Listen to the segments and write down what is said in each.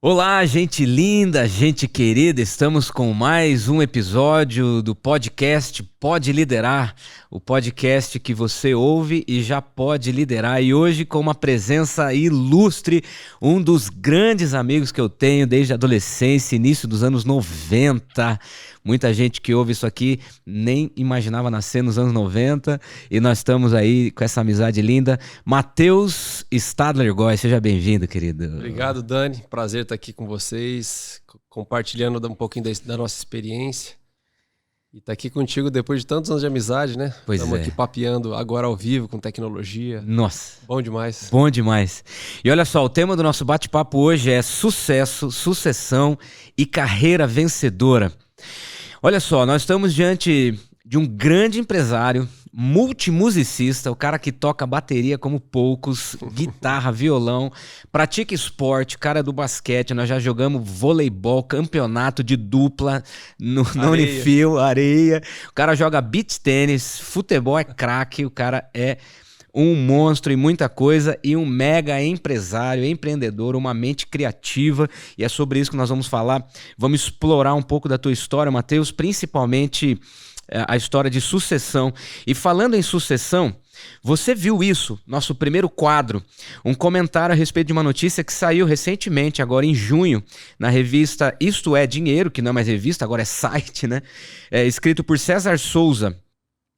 Olá, gente linda, gente querida, estamos com mais um episódio do podcast Pode Liderar, o podcast que você ouve e já pode liderar. E hoje com uma presença ilustre, um dos grandes amigos que eu tenho desde a adolescência, início dos anos 90. Muita gente que ouve isso aqui nem imaginava nascer nos anos 90 e nós estamos aí com essa amizade linda. Matheus Stadler Góes, seja bem-vindo, querido. Obrigado, Dani. Prazer estar aqui com vocês, compartilhando um pouquinho da nossa experiência. E estar aqui contigo depois de tantos anos de amizade, né? Pois Estamos é. aqui papeando agora ao vivo com tecnologia. Nossa. Bom demais. Bom demais. E olha só, o tema do nosso bate-papo hoje é sucesso, sucessão e carreira vencedora. Olha só, nós estamos diante de um grande empresário, multimusicista, o cara que toca bateria como poucos, guitarra, violão, pratica esporte, cara do basquete, nós já jogamos voleibol, campeonato de dupla na Unifil, areia, o cara joga beach tênis, futebol é craque, o cara é um monstro e muita coisa, e um mega empresário, empreendedor, uma mente criativa, e é sobre isso que nós vamos falar. Vamos explorar um pouco da tua história, Matheus, principalmente a história de sucessão. E falando em sucessão, você viu isso, nosso primeiro quadro, um comentário a respeito de uma notícia que saiu recentemente, agora em junho, na revista Isto é Dinheiro, que não é mais revista, agora é site, né? Escrito por César Souza.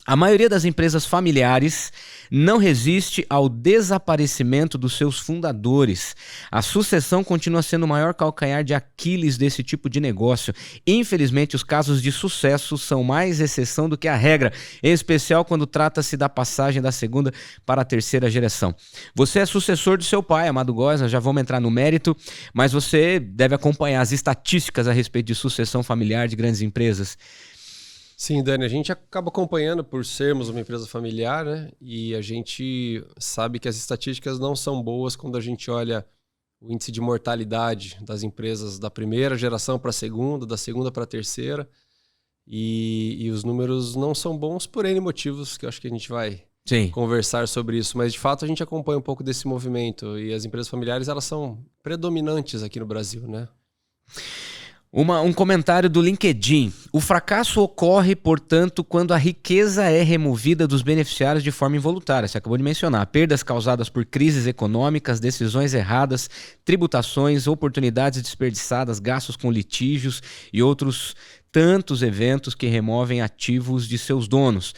A maioria das empresas familiares não resiste ao desaparecimento dos seus fundadores. A sucessão continua sendo o maior calcanhar de Aquiles desse tipo de negócio. Infelizmente, os casos de sucesso são mais exceção do que a regra, em especial quando trata-se da passagem da segunda para a terceira geração. Você é sucessor do seu pai, Amado Góes, nós já vamos entrar no mérito, mas você deve acompanhar as estatísticas a respeito de sucessão familiar de grandes empresas. Sim, Dani, a gente acaba acompanhando por sermos uma empresa familiar, né? E a gente sabe que as estatísticas não são boas quando a gente olha o índice de mortalidade das empresas da primeira geração para a segunda, da segunda para a terceira. E os números não são bons por N motivos, que eu acho que a gente vai conversar sobre isso. Mas, de fato, a gente acompanha um pouco desse movimento. E as empresas familiares, elas são predominantes aqui no Brasil, né? Um comentário do LinkedIn. O fracasso ocorre, portanto, quando a riqueza é removida dos beneficiários de forma involuntária. Você acabou de mencionar. Perdas causadas por crises econômicas, decisões erradas, tributações, oportunidades desperdiçadas, gastos com litígios e outros tantos eventos que removem ativos de seus donos.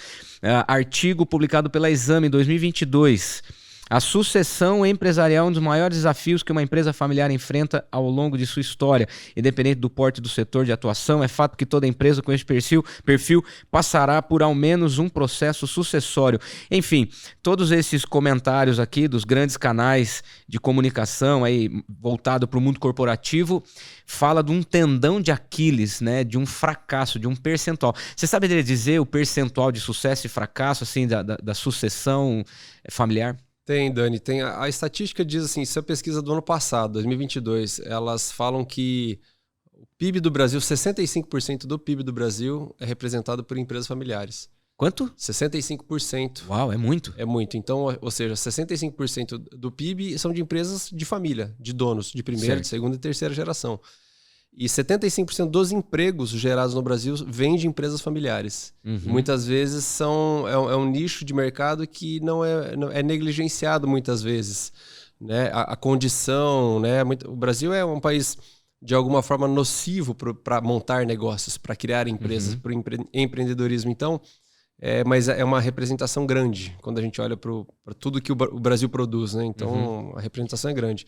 Artigo publicado pela Exame em 2022. A sucessão empresarial é um dos maiores desafios que uma empresa familiar enfrenta ao longo de sua história. Independente do porte do setor de atuação, é fato que toda empresa com esse perfil passará por ao menos um processo sucessório. Enfim, todos esses comentários aqui dos grandes canais de comunicação aí voltado para o mundo corporativo fala de um tendão de Aquiles, né? De um fracasso, de um percentual. Você saberia dizer o percentual de sucesso e fracasso assim, da sucessão familiar? Tem, Dani. Tem a estatística diz assim, isso é a pesquisa do ano passado, 2022, elas falam que o PIB do Brasil, 65% do PIB do Brasil é representado por empresas familiares. Quanto? 65%. Uau, é muito. É muito. Então, ou seja, 65% do PIB são de empresas de família, de donos, de primeira, de segunda e terceira geração. E 75% dos empregos gerados no Brasil vêm de empresas familiares. Uhum. Muitas vezes é um nicho de mercado que não é negligenciado muitas vezes. Né? A condição, né? O Brasil é um país de alguma forma nocivo para montar negócios, para criar empresas, para o empreendedorismo. Então, mas é uma representação grande quando a gente olha para tudo que o Brasil produz. Né? Então, a representação é grande.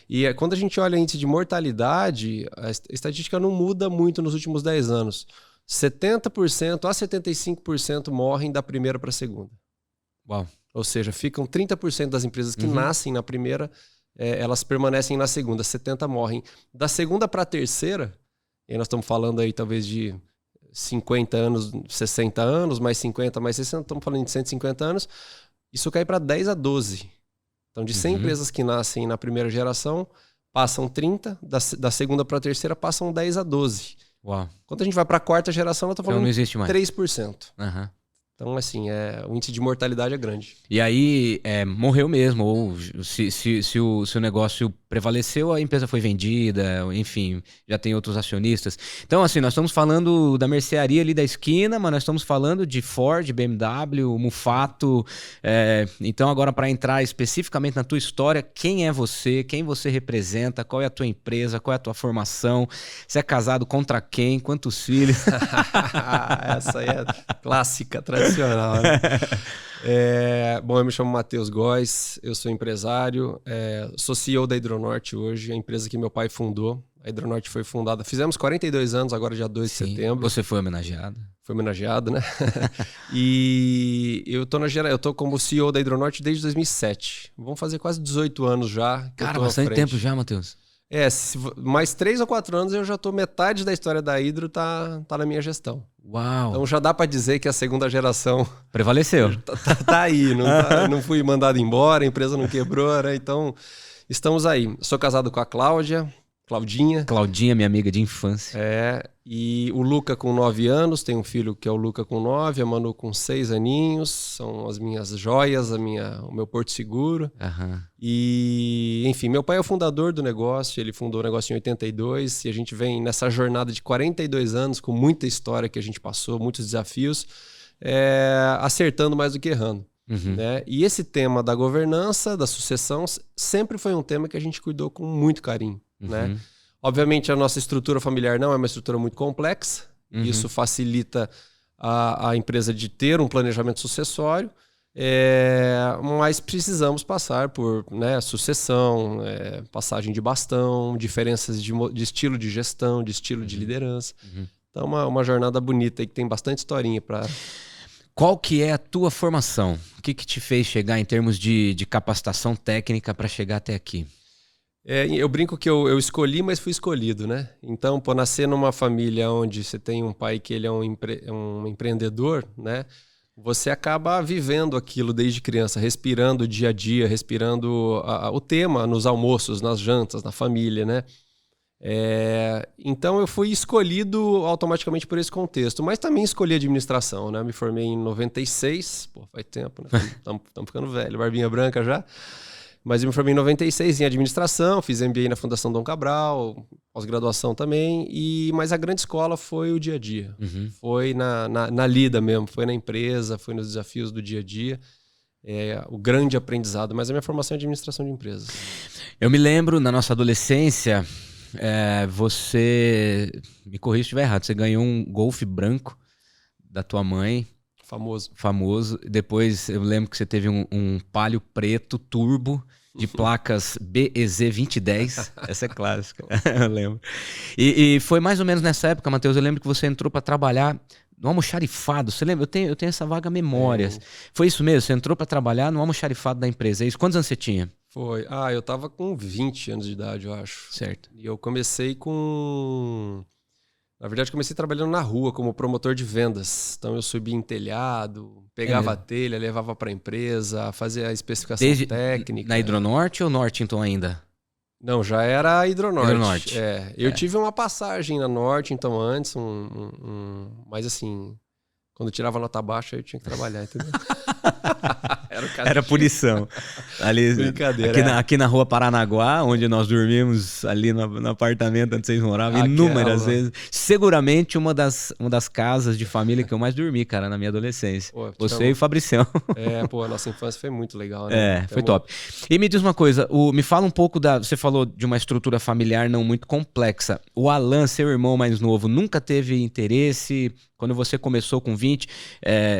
E quando a gente olha o índice de mortalidade, a estatística não muda muito nos últimos 10 anos. 70% a 75% morrem da primeira para a segunda. Uau. Ou seja, ficam 30% das empresas que nascem na primeira, elas permanecem na segunda, 70% morrem. Da segunda para a terceira, e nós estamos falando aí talvez de 50 anos, 60 anos, mais 50, mais 60, estamos falando de 150 anos, isso cai para 10 a 12. Então, de 100 empresas que nascem na primeira geração, passam 30, da segunda para a terceira passam 10 a 12. Uau. Quando a gente vai para a quarta geração, nós estamos falando não existe mais. 3%. Uhum. Então, assim, o índice de mortalidade é grande. E aí, morreu mesmo, ou se o negócio prevaleceu, a empresa foi vendida, enfim, já tem outros acionistas. Então, assim, nós estamos falando da mercearia ali da esquina, mas nós estamos falando de Ford, BMW, Mufato. Então, agora, para entrar especificamente na tua história, quem é você, quem você representa, qual é a tua empresa, qual é a tua formação, você é casado contra quem, quantos filhos? Essa aí é clássica, tradicional. Né? Bom, eu me chamo Matheus Góes, eu sou empresário, sou CEO da Hidronorte hoje, a empresa que meu pai fundou. A Hidronorte foi fundada, fizemos 42 anos, agora dia 2 de setembro. Você foi homenageado. Foi homenageado, né? E eu tô como CEO da Hidronorte desde 2007. Vamos fazer quase 18 anos já. Cara, bastante tempo já, Matheus. Mais 3 ou 4 anos eu já tô, metade da história da Hidro tá na minha gestão. Uau! Então já dá para dizer que a segunda geração prevaleceu. Tá aí, não fui mandado embora, a empresa não quebrou, né? Então estamos aí. Sou casado com a Claudinha. Claudinha, minha amiga de infância. E o Luca com 9 anos, tem um filho que é o Luca com 9, a Manu com 6 aninhos, são as minhas joias, o meu porto seguro. Uhum. E, enfim, meu pai é o fundador do negócio, ele fundou o negócio em 82 e a gente vem nessa jornada de 42 anos com muita história que a gente passou, muitos desafios, acertando mais do que errando. Uhum. Né? E esse tema da governança, da sucessão, sempre foi um tema que a gente cuidou com muito carinho. Uhum. Né? Obviamente a nossa estrutura familiar não é uma estrutura muito complexa, isso facilita a empresa de ter um planejamento sucessório, mas precisamos passar por sucessão, passagem de bastão, diferenças de estilo de gestão, de estilo de liderança. Então uma jornada bonita e que tem bastante historinha para... Qual que é a tua formação? O que te fez chegar em termos de capacitação técnica para chegar até aqui? Eu brinco que eu escolhi, mas fui escolhido, né? Então, nascer numa família onde você tem um pai que ele é um empreendedor, né? Você acaba vivendo aquilo desde criança, respirando o dia a dia, respirando o tema nos almoços, nas jantas, na família, né? Então eu fui escolhido automaticamente por esse contexto, mas também escolhi administração, né? Me formei em 96, faz tempo, né? Estamos ficando velho, barbinha branca já. Mas eu me formei em 96 em administração, fiz MBA na Fundação Dom Cabral, pós-graduação também, mas a grande escola foi o dia a dia. Foi na lida mesmo, foi na empresa, foi nos desafios do dia a dia. O grande aprendizado, mas a minha formação é administração de empresas. Eu me lembro, na nossa adolescência, você, me corrija se estiver errado, você ganhou um Golf branco da tua mãe. Famoso. Depois eu lembro que você teve um Palio preto turbo de placas BEZ 2010. Essa é clássica, eu lembro. E foi mais ou menos nessa época, Matheus, eu lembro que você entrou para trabalhar no almoxarifado. Você lembra? Eu tenho essa vaga memória. Foi isso mesmo? Você entrou para trabalhar no almoxarifado da empresa. É isso? Quantos anos você tinha? Foi. Eu tava com 20 anos de idade, eu acho. Certo. E eu comecei Na verdade, comecei trabalhando na rua como promotor de vendas. Então, eu subia em telhado, pegava a telha, levava para a empresa, fazia a especificação técnica. Na Hidronorte ou Nortington ainda? Não, já era a Hidronorte. Eu tive uma passagem na Nortington antes, mas assim, quando eu tirava nota baixa, eu tinha que trabalhar, entendeu? Era punição. Ali, brincadeira. Aqui na rua Paranaguá, onde nós dormimos, ali no apartamento onde vocês moravam, inúmeras vezes. Seguramente uma das casas de família que eu mais dormi, cara, na minha adolescência. Você e o Fabricião. A nossa infância foi muito legal, né? Foi top. E me diz uma coisa, me fala um pouco você falou de uma estrutura familiar não muito complexa. O Alan, seu irmão mais novo, nunca teve interesse? Quando você começou com 20,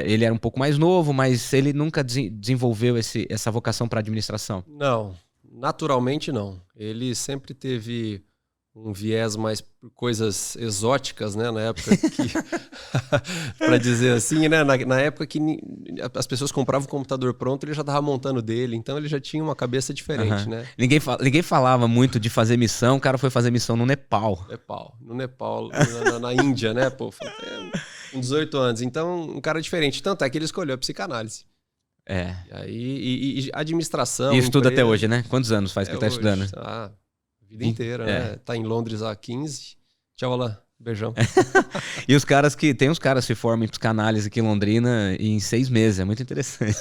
ele era um pouco mais novo, mas ele nunca desenvolveu essa vocação para administração? Não, naturalmente não. Ele sempre teve um viés mais por coisas exóticas, né? Na época que... para dizer assim, né? Na época que as pessoas compravam o computador pronto, ele já estava montando dele, então ele já tinha uma cabeça diferente, né? Ninguém falava muito de fazer missão, o cara foi fazer missão no Nepal. No Nepal, na Índia, né? Com 18 anos. Então, um cara diferente. Tanto é que ele escolheu a psicanálise. E administração. E estuda até hoje, né? Quantos anos faz que ele tá estudando? A vida inteira, né? Tá em Londres há 15. Tchau, Alain. Beijão. E os caras que... Tem uns caras que se formam em psicanálise aqui em Londrina em 6 meses. É muito interessante.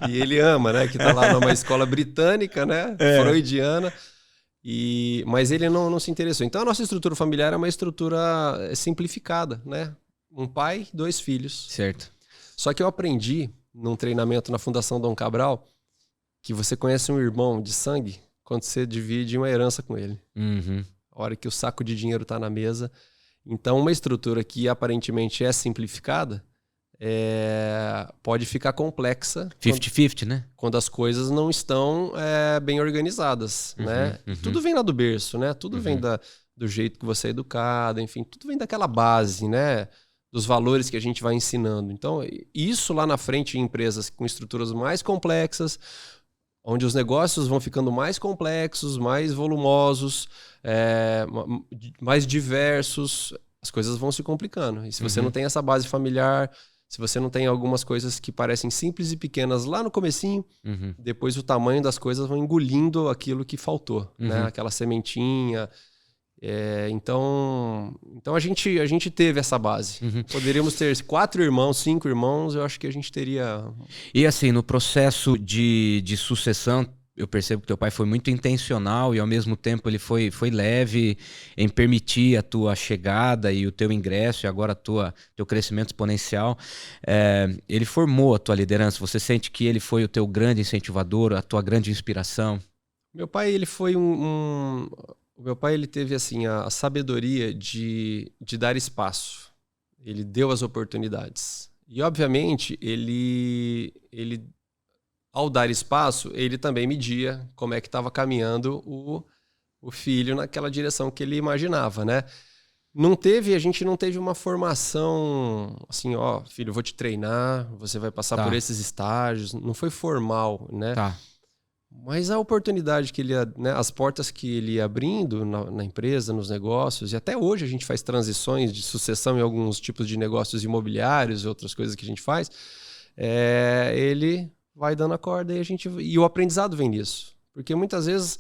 E ele ama, né? Que tá lá numa escola britânica, né? Freudiana. Mas ele não se interessou. Então a nossa estrutura familiar é uma estrutura simplificada, né? Um pai, 2 filhos. Certo. Só que eu aprendi num treinamento na Fundação Dom Cabral que você conhece um irmão de sangue quando você divide uma herança com ele. Uhum. A hora que o saco de dinheiro está na mesa. Então, uma estrutura que aparentemente é simplificada pode ficar complexa 50-50, né? quando as coisas não estão bem organizadas, né? Tudo vem lá do berço, né? Tudo vem do jeito que você é educado, enfim, tudo vem daquela base, né? Dos valores que a gente vai ensinando. Então, isso lá na frente em empresas com estruturas mais complexas, onde os negócios vão ficando mais complexos, mais volumosos, mais diversos, as coisas vão se complicando. E se você não tem essa base familiar, se você não tem algumas coisas que parecem simples e pequenas lá no comecinho, depois o tamanho das coisas vão engolindo aquilo que faltou, né? Aquela sementinha. Então a gente teve essa base. Poderíamos ter 4 irmãos, 5 irmãos, eu acho que a gente teria... E assim, no processo de sucessão, eu percebo que teu pai foi muito intencional e ao mesmo tempo ele foi leve em permitir a tua chegada e o teu ingresso e agora teu crescimento exponencial. Ele formou a tua liderança. Você sente que ele foi o teu grande incentivador, a tua grande inspiração? Meu pai, ele foi O meu pai, ele teve assim a sabedoria de dar espaço. Ele deu as oportunidades. E, obviamente, ele ao dar espaço, ele também media como é que estava caminhando o filho naquela direção que ele imaginava, né? A gente não teve uma formação assim, ó, filho, eu vou te treinar, você vai passar por esses estágios. Não foi formal, né? Tá. Mas a oportunidade que ele, né, as portas que ele ia abrindo na empresa, nos negócios, e até hoje a gente faz transições de sucessão em alguns tipos de negócios imobiliários e outras coisas que a gente faz, ele vai dando a corda e o aprendizado vem nisso. Porque muitas vezes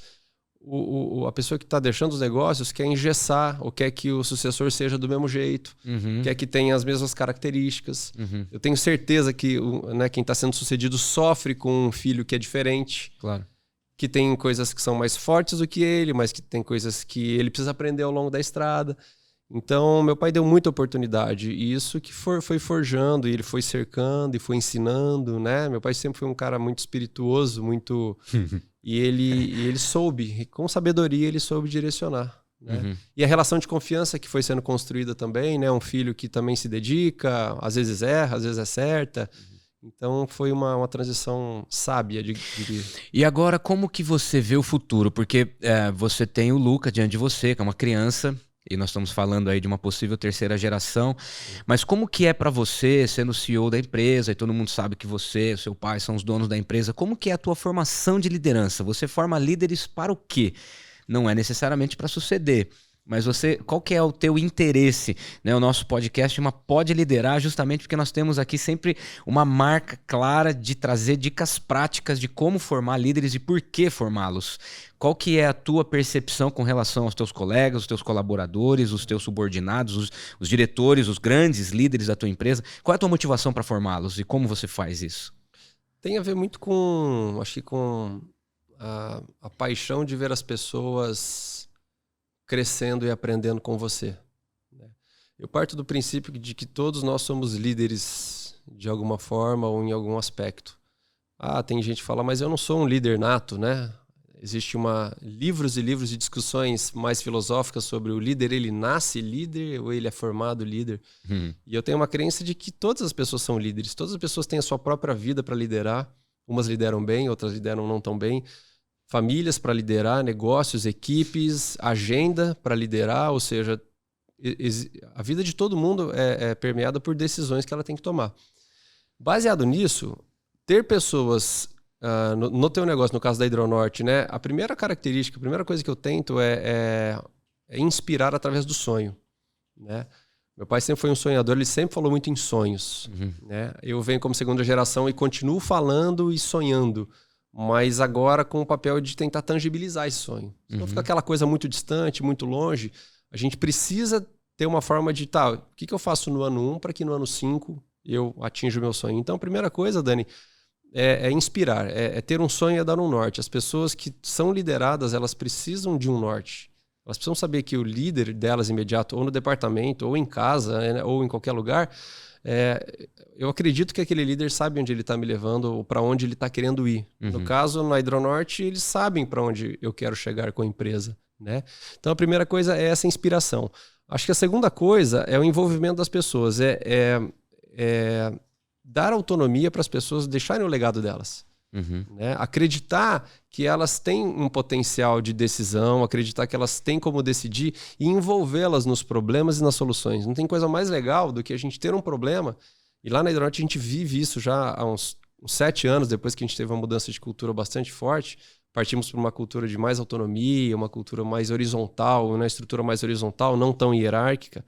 a pessoa que está deixando os negócios quer engessar ou quer que o sucessor seja do mesmo jeito, quer que tenha as mesmas características. Eu tenho certeza que quem está sendo sucedido sofre com um filho que é diferente. Claro. Que tem coisas que são mais fortes do que ele, mas que tem coisas que ele precisa aprender ao longo da estrada. Então, meu pai deu muita oportunidade. E isso que foi forjando, e ele foi cercando e foi ensinando, né? Meu pai sempre foi um cara muito espirituoso, muito... E ele soube, com sabedoria, ele soube direcionar. Né? E a relação de confiança que foi sendo construída também, né? Um filho que também se dedica, às vezes erra, às vezes acerta. Então foi uma transição sábia, diria. E agora, como que você vê o futuro? Porque você tem o Luca diante de você, que é uma criança, e nós estamos falando aí de uma possível 3ª geração, mas como que é para você, sendo CEO da empresa, e todo mundo sabe que você, seu pai são os donos da empresa, como que é a tua formação de liderança? Você forma líderes para o quê? Não é necessariamente para suceder, mas qual que é o teu interesse? Né? O nosso podcast Pode Liderar, justamente porque nós temos aqui sempre uma marca clara de trazer dicas práticas de como formar líderes e por que formá-los. Qual que é a tua percepção com relação aos teus colegas, os teus colaboradores, os teus subordinados, os diretores, os grandes líderes da tua empresa? Qual é a tua motivação para formá-los e como você faz isso? Tem a ver muito com a paixão de ver as pessoas crescendo e aprendendo com você. Eu parto do princípio de que todos nós somos líderes de alguma forma ou em algum aspecto. Tem gente que fala, mas eu não sou um líder nato, né? Existe livros e livros de discussões mais filosóficas sobre o líder, ele nasce líder ou ele é formado líder. E eu tenho uma crença de que todas as pessoas são líderes, todas as pessoas têm a sua própria vida para liderar. Umas lideram bem, outras lideram não tão bem. Famílias para liderar, negócios, equipes, agenda para liderar, ou seja, a vida de todo mundo é permeada por decisões que ela tem que tomar. Baseado nisso, ter pessoas no teu negócio, no caso da Hidronorte, né, a primeira característica, a primeira coisa que eu tento é inspirar através do sonho. Né? Meu pai sempre foi um sonhador, ele sempre falou muito em sonhos. Né? Eu venho como 2ª geração e continuo falando e sonhando, mas agora com o papel de tentar tangibilizar esse sonho. Senão fica aquela coisa muito distante, muito longe. A gente precisa ter uma forma de, o que eu faço no ano 1 para que no ano 5 eu atinja o meu sonho? Então, a primeira coisa, Dani, é inspirar, é ter um sonho e é dar um norte. As pessoas que são lideradas, elas precisam de um norte. Elas precisam saber que o líder delas imediato, ou no departamento, ou em casa, né, ou em qualquer lugar, eu acredito que aquele líder sabe onde ele está me levando ou para onde ele está querendo ir. No caso, na Hidronorte, eles sabem para onde eu quero chegar com a empresa, né? Então, a primeira coisa é essa inspiração. Acho que a segunda coisa é o envolvimento das pessoas, dar autonomia para as pessoas deixarem o legado delas. Né? Acreditar que elas têm um potencial de decisão, acreditar que elas têm como decidir e envolvê-las nos problemas e nas soluções. Não tem coisa mais legal do que a gente ter um problema, e lá na Hidronorte a gente vive isso já há uns 7 anos, depois que a gente teve uma mudança de cultura bastante forte. Partimos para uma cultura de mais autonomia, uma cultura mais horizontal, uma estrutura mais horizontal, não tão hierárquica,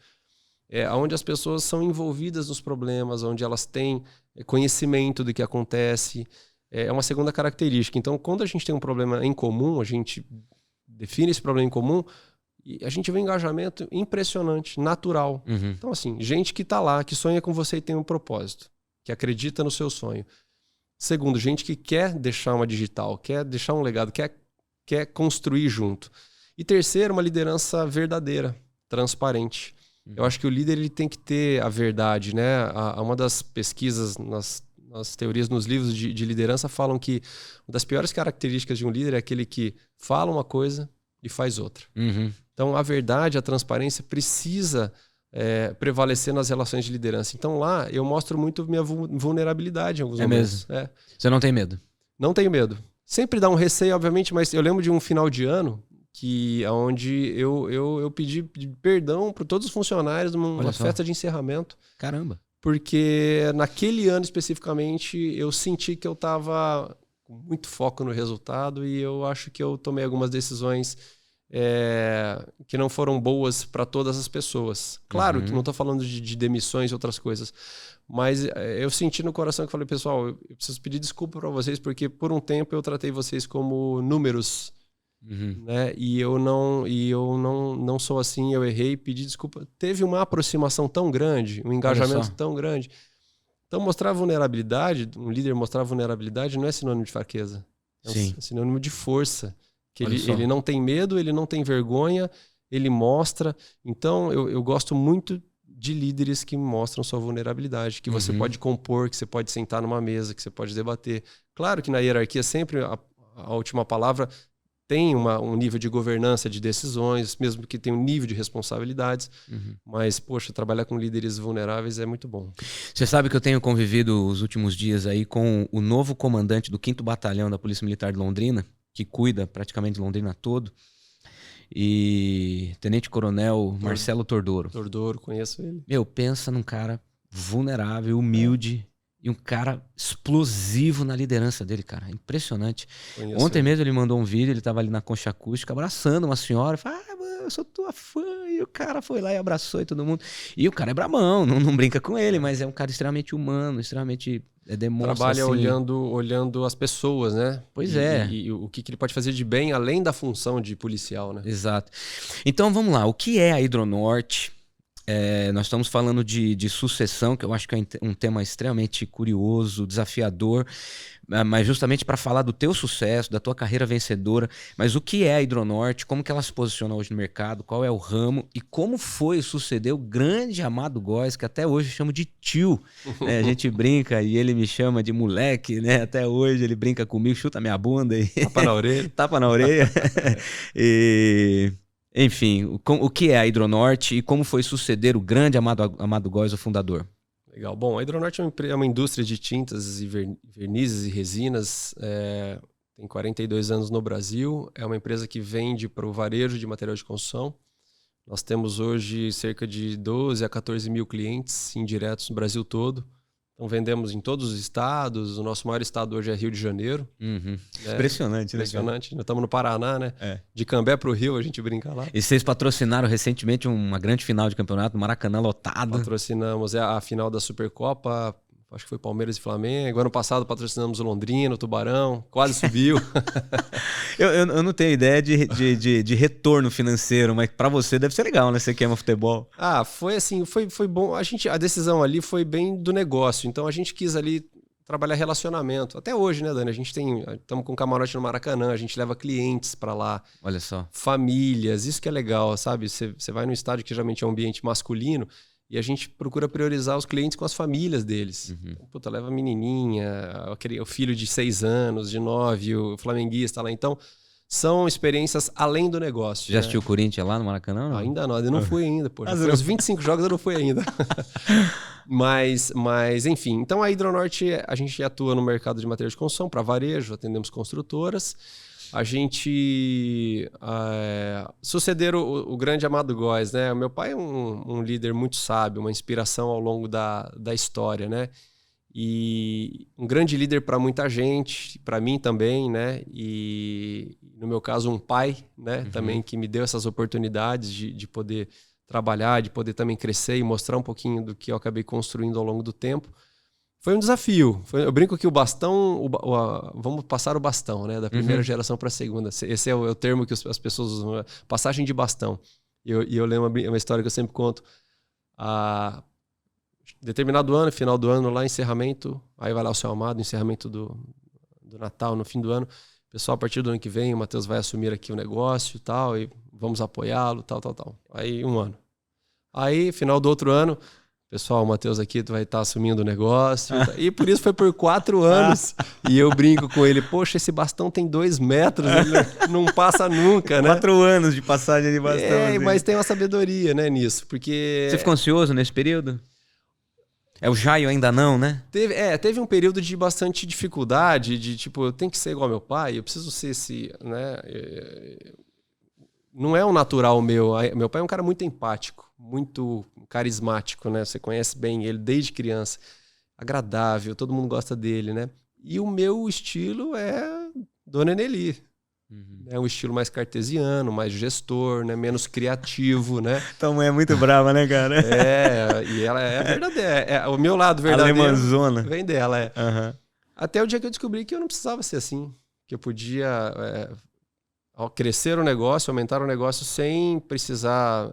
onde as pessoas são envolvidas nos problemas, onde elas têm conhecimento do que acontece. É uma segunda característica. Então, quando a gente tem um problema em comum, a gente define esse problema em comum e a gente vê um engajamento impressionante, natural. Então, assim, gente que está lá, que sonha com você e tem um propósito, que acredita no seu sonho. Segundo, gente que quer deixar uma digital, quer deixar um legado, quer construir junto. E terceiro, uma liderança verdadeira, transparente. Eu acho que o líder ele tem que ter a verdade, né? Uma das pesquisas nas teorias, nos livros de liderança, falam que uma das piores características de um líder é aquele que fala uma coisa e faz outra. Então, a verdade, a transparência precisa prevalecer nas relações de liderança. Então, lá, eu mostro muito minha vulnerabilidade em alguns momentos. Mesmo? Você não tem medo? Não tenho medo. Sempre dá um receio, obviamente, mas eu lembro de um final de ano onde eu pedi perdão para todos os funcionários numa festa de encerramento. Caramba! Porque naquele ano especificamente eu senti que eu estava com muito foco no resultado e eu acho que eu tomei algumas decisões que não foram boas para todas as pessoas. Claro que não estou falando de demissões e outras coisas, mas eu senti no coração que falei, pessoal, eu preciso pedir desculpa para vocês porque por um tempo eu tratei vocês como números. Né? E eu não sou assim, eu errei, pedi desculpa. Teve uma aproximação tão grande, um engajamento tão grande. Então, mostrar vulnerabilidade, um líder mostrar vulnerabilidade não é sinônimo de fraqueza. É sinônimo de força. Que ele não tem medo, ele não tem vergonha, ele mostra. Então, eu gosto muito de líderes que mostram sua vulnerabilidade, que você pode compor, que você pode sentar numa mesa, que você pode debater. Claro que na hierarquia sempre a última palavra tem um nível de governança de decisões, mesmo que tenha um nível de responsabilidades. Mas, poxa, trabalhar com líderes vulneráveis é muito bom. Você sabe que eu tenho convivido os últimos dias aí com o novo comandante do 5º Batalhão da Polícia Militar de Londrina, que cuida praticamente de Londrina todo, e Tenente Coronel Marcelo Tordoro. Tordoro, conheço ele. Pensa num cara vulnerável, humilde, e um cara explosivo na liderança dele, cara. Impressionante. Ontem mesmo ele mandou um vídeo, ele tava ali na concha acústica, abraçando uma senhora. Falei, mano, eu sou tua fã. E o cara foi lá e abraçou e todo mundo. E o cara é brabão, não brinca com ele, mas é um cara extremamente humano, extremamente... demonstra, trabalha assim, olhando as pessoas, né? Pois E o que ele pode fazer de bem, além da função de policial, né? Exato. Então, vamos lá. O que é a Hidronorte? Nós estamos falando de sucessão, que eu acho que é um tema extremamente curioso, desafiador, mas justamente para falar do teu sucesso, da tua carreira vencedora. Mas o que é a Hidronorte? Como que ela se posiciona hoje no mercado? Qual é o ramo? E como foi suceder o grande Amado Góes, que até hoje eu chamo de tio, né? A gente brinca e ele me chama de moleque, né? Até hoje ele brinca comigo, chuta minha bunda e... Tapa na orelha. Tapa na orelha. Enfim, o que é a Hidronorte e como foi suceder o grande Amado Góes, o fundador? Legal. Bom, a Hidronorte é uma indústria de tintas e vernizes e resinas. Tem 42 anos no Brasil. É uma empresa que vende para o varejo de material de construção. Nós temos hoje cerca de 12 a 14 mil clientes indiretos no Brasil todo. Então vendemos em todos os estados. O nosso maior estado hoje é Rio de Janeiro. Impressionante, né? Impressionante. Nós estamos no Paraná, né? De Cambé para o Rio, a gente brinca lá. E vocês patrocinaram recentemente uma grande final de campeonato, Maracanã lotado. Patrocinamos a final da Supercopa. acho que foi Palmeiras e Flamengo. Ano passado patrocinamos o Londrina, o Tubarão, quase subiu. Eu não tenho ideia de retorno financeiro, mas para você deve ser legal, né? Você que ama futebol. Foi assim, foi bom. A decisão ali foi bem do negócio. Então a gente quis ali trabalhar relacionamento. Até hoje, né, Dani? Estamos com camarote no Maracanã, a gente leva clientes para lá. Olha só. Famílias, isso que é legal, sabe? Você vai num estádio que geralmente é um ambiente masculino e a gente procura priorizar os clientes com as famílias deles. Puta, leva a menininha, o filho de 6 anos, de 9, o flamenguista lá. Então, são experiências além do negócio. Já assistiu o Corinthians lá no Maracanã? Não? Ainda não, eu não fui ainda, pô. Já foi uns 25 jogos, eu não fui ainda. Mas, enfim. Então, a Hidronorte, a gente atua no mercado de materiais de construção para varejo, atendemos construtoras. A gente sucederam o grande Amado Góes, né? O meu pai é um líder muito sábio, uma inspiração ao longo da história, né? E um grande líder para muita gente, para mim também, né? E no meu caso, um pai, né? Também que me deu essas oportunidades de poder trabalhar, de poder também crescer e mostrar um pouquinho do que eu acabei construindo ao longo do tempo. Foi um desafio. Eu brinco que o bastão, vamos passar o bastão, né? Da primeira geração para a segunda. Esse é o termo que as pessoas usam, passagem de bastão. E eu lembro uma história que eu sempre conto. Determinado ano, final do ano, lá, encerramento, aí vai lá o seu amado, encerramento do Natal, no fim do ano. Pessoal, a partir do ano que vem, o Matheus vai assumir aqui o negócio e tal, e vamos apoiá-lo, tal. Aí, um ano. Aí, final do outro ano, pessoal, o Matheus aqui vai estar assumindo o negócio. E por isso foi por 4 anos. E eu brinco com ele, poxa, esse bastão tem 2 metros, ele não passa nunca, né? 4 anos de passagem de bastão. Assim. Mas tem uma sabedoria, né, nisso, porque... Você ficou ansioso nesse período? O Jaio ainda não, né? Teve um período de bastante dificuldade, de tipo, eu tenho que ser igual ao meu pai, eu preciso ser esse, né? Não é um natural meu. Meu pai é um cara muito empático, muito carismático, né? Você conhece bem ele desde criança. Agradável, todo mundo gosta dele, né? E o meu estilo é Dona Eneli. É um estilo mais cartesiano, mais gestor, né? Menos criativo, né? Tua mãe é muito brava, né, cara? E ela é verdadeira. O meu lado verdadeiro Alemanzona. Vem dela, Até o dia que eu descobri que eu não precisava ser assim. Que eu podia crescer o negócio, aumentar o negócio sem precisar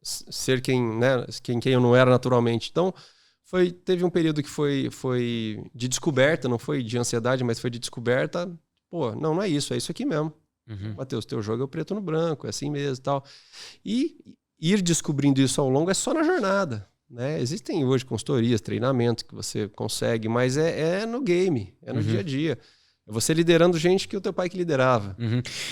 ser quem eu não era naturalmente. Então, teve um período que foi de descoberta, não foi de ansiedade, mas foi de descoberta. Pô, não é isso, é isso aqui mesmo. Matheus, teu jogo é o preto no branco, é assim mesmo e tal. E ir descobrindo isso ao longo é só na jornada, né? Existem hoje consultorias, treinamento que você consegue, mas é no game, é no dia a dia. É você liderando gente que o teu pai que liderava.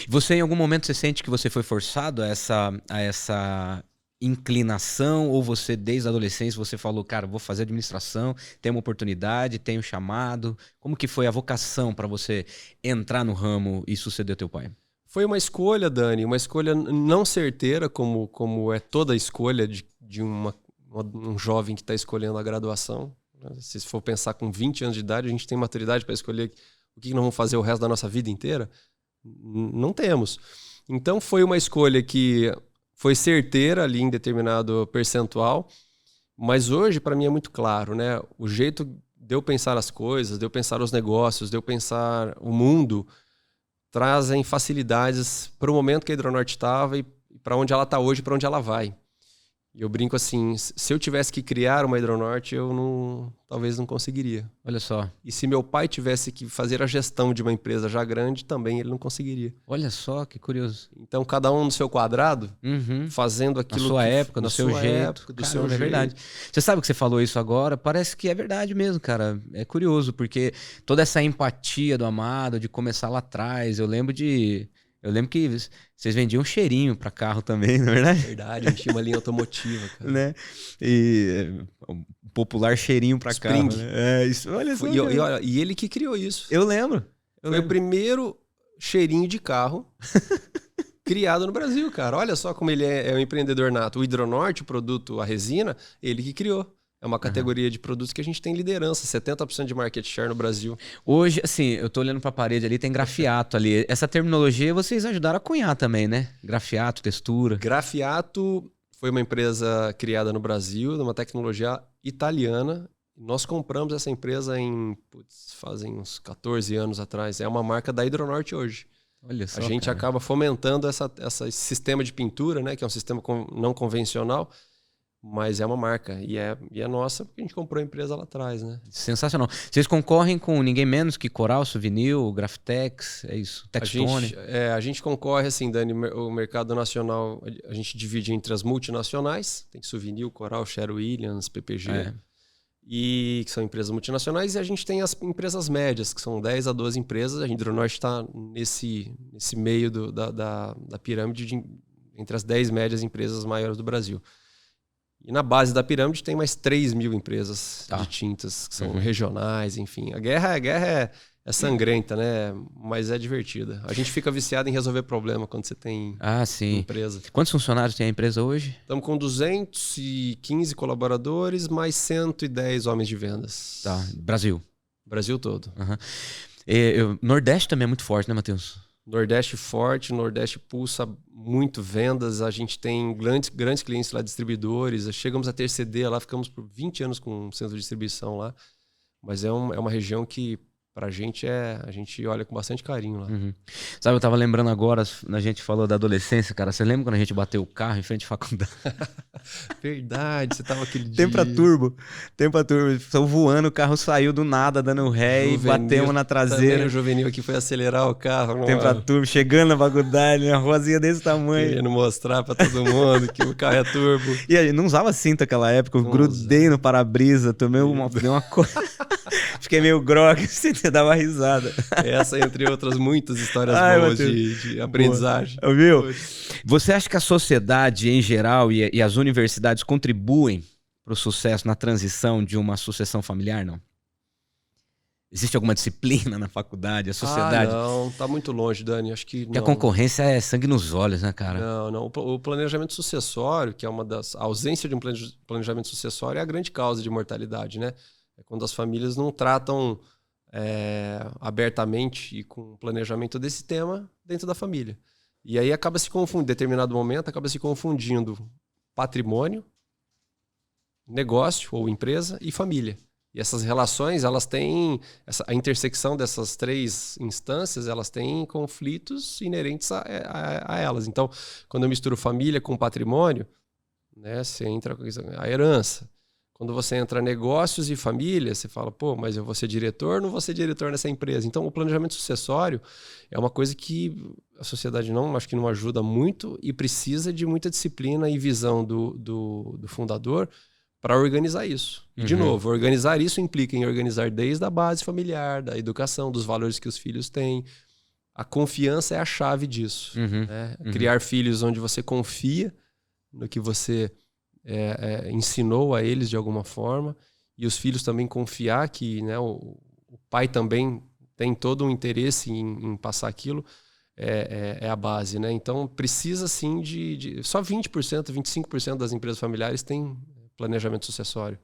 Você, em algum momento, você sente que você foi forçado a essa inclinação, ou você, desde a adolescência, você falou, cara, vou fazer administração, tem uma oportunidade, tem um chamado. Como que foi a vocação para você entrar no ramo e suceder teu pai? Foi uma escolha, Dani, uma escolha não certeira, como é toda a escolha de um jovem que está escolhendo a graduação. Se for pensar com 20 anos de idade, a gente tem maturidade para escolher o que nós vamos fazer o resto da nossa vida inteira? Não temos. Então foi uma escolha que foi certeira ali em determinado percentual, mas hoje para mim é muito claro, né? O jeito de eu pensar as coisas, de eu pensar os negócios, de eu pensar o mundo, trazem facilidades para o momento que a Hidronorte estava e para onde ela está hoje, para onde ela vai. E eu brinco assim, se eu tivesse que criar uma Hidronorte, talvez não conseguiria. Olha só. E se meu pai tivesse que fazer a gestão de uma empresa já grande, também ele não conseguiria. Olha só, que curioso. Então, cada um no seu quadrado, fazendo aquilo... Na sua época, do seu jeito. Do seu jeito. É verdade. Você sabe que você falou isso agora, parece que é verdade mesmo, cara. É curioso, porque toda essa empatia do Amado, de começar lá atrás, eu lembro que vocês vendiam cheirinho para carro também, não é verdade? Verdade, a gente tinha uma linha automotiva, cara. Né? E popular cheirinho para carro. Né? Isso, olha só. E ele que criou isso. Eu lembro. Foi o primeiro cheirinho de carro criado no Brasil, cara. Olha só como ele é um empreendedor nato. O Hidronorte, o produto, a resina, ele que criou. É uma categoria de produtos que a gente tem liderança, 70% de market share no Brasil. Hoje, assim, eu tô olhando pra parede ali, tem grafiato ali. Essa terminologia vocês ajudaram a cunhar também, né? Grafiato, textura. Grafiato foi uma empresa criada no Brasil, uma tecnologia italiana, Nós compramos essa empresa fazem uns 14 anos atrás. É uma marca da Hidronorte hoje. Olha só, a gente acaba fomentando esse sistema de pintura, né? Que é um sistema não convencional, mas é uma marca. E é nossa, porque a gente comprou a empresa lá atrás, né? Sensacional. Vocês concorrem com ninguém menos que Coral, Souvenir, Grafitex, é isso? Textone? A gente concorre, assim, Dani, o mercado nacional, a gente divide entre as multinacionais, tem Souvenir, Coral, Sherwin-Williams, PPG, e que são empresas multinacionais, e a gente tem as empresas médias, que são 10 a 12 empresas. A Hidronorte está nesse meio da pirâmide, entre as 10 médias empresas maiores do Brasil. E na base da pirâmide tem mais 3 mil empresas de tintas, que são regionais, enfim. A guerra é sangrenta, né? Mas é divertida. A gente fica viciado em resolver problema quando você tem empresa. Quantos funcionários tem a empresa hoje? Estamos com 215 colaboradores, mais 110 homens de vendas. Tá, Brasil. Brasil todo. Nordeste também é muito forte, né, Matheus? Nordeste forte, Nordeste pulsa muito vendas. A gente tem grandes clientes lá, distribuidores. Chegamos a ter CD lá, ficamos por 20 anos com um centro de distribuição lá. Mas é uma região que, pra gente, a gente olha com bastante carinho lá. Sabe, eu tava lembrando agora, a gente falou da adolescência, cara. Você lembra quando a gente bateu o carro em frente à faculdade? Verdade, você tava aquele dia. Tempo a turbo. Estão voando, o carro saiu do nada, dando ré e batemos na traseira. O juvenil aqui foi acelerar o carro. Tempo a turbo, chegando na faculdade, uma rosinha desse tamanho. Querendo mostrar pra todo mundo que o carro é turbo. E a gente não usava cinto naquela época, eu grudei no para-brisa, tomei uma coisa. Fiquei meio grog, você dava risada. Essa, entre outras muitas histórias boas de aprendizagem. Viu? Você acha que a sociedade em geral e as universidades contribuem para o sucesso na transição de uma sucessão familiar, não? Existe alguma disciplina na faculdade, a sociedade? Não, tá muito longe, Dani. Acho que não. Porque a concorrência é sangue nos olhos, né, cara? Não. O planejamento sucessório, que é a ausência de um planejamento sucessório, é a grande causa de mortalidade, né? É quando as famílias não tratam abertamente e com planejamento desse tema dentro da família. E aí acaba se confundindo, em determinado momento, acaba se confundindo patrimônio, negócio ou empresa e família. E essas relações, elas têm, a intersecção dessas 3 instâncias, elas têm conflitos inerentes a elas. Então, quando eu misturo família com patrimônio, né, você entra com a herança. Quando você entra negócios e família, você fala, pô, mas eu vou ser diretor, não vou ser diretor nessa empresa. Então, o planejamento sucessório é uma coisa que a sociedade acho que não ajuda muito e precisa de muita disciplina e visão do fundador para organizar isso. E, de novo, organizar isso implica em organizar desde a base familiar, da educação, dos valores que os filhos têm. A confiança é a chave disso. Né? Criar filhos onde você confia no que você ensinou a eles de alguma forma, e os filhos também confiar que, né, o pai também tem todo um interesse em passar aquilo, é a base, né? Então precisa sim só 20%, 25% das empresas familiares têm planejamento sucessório.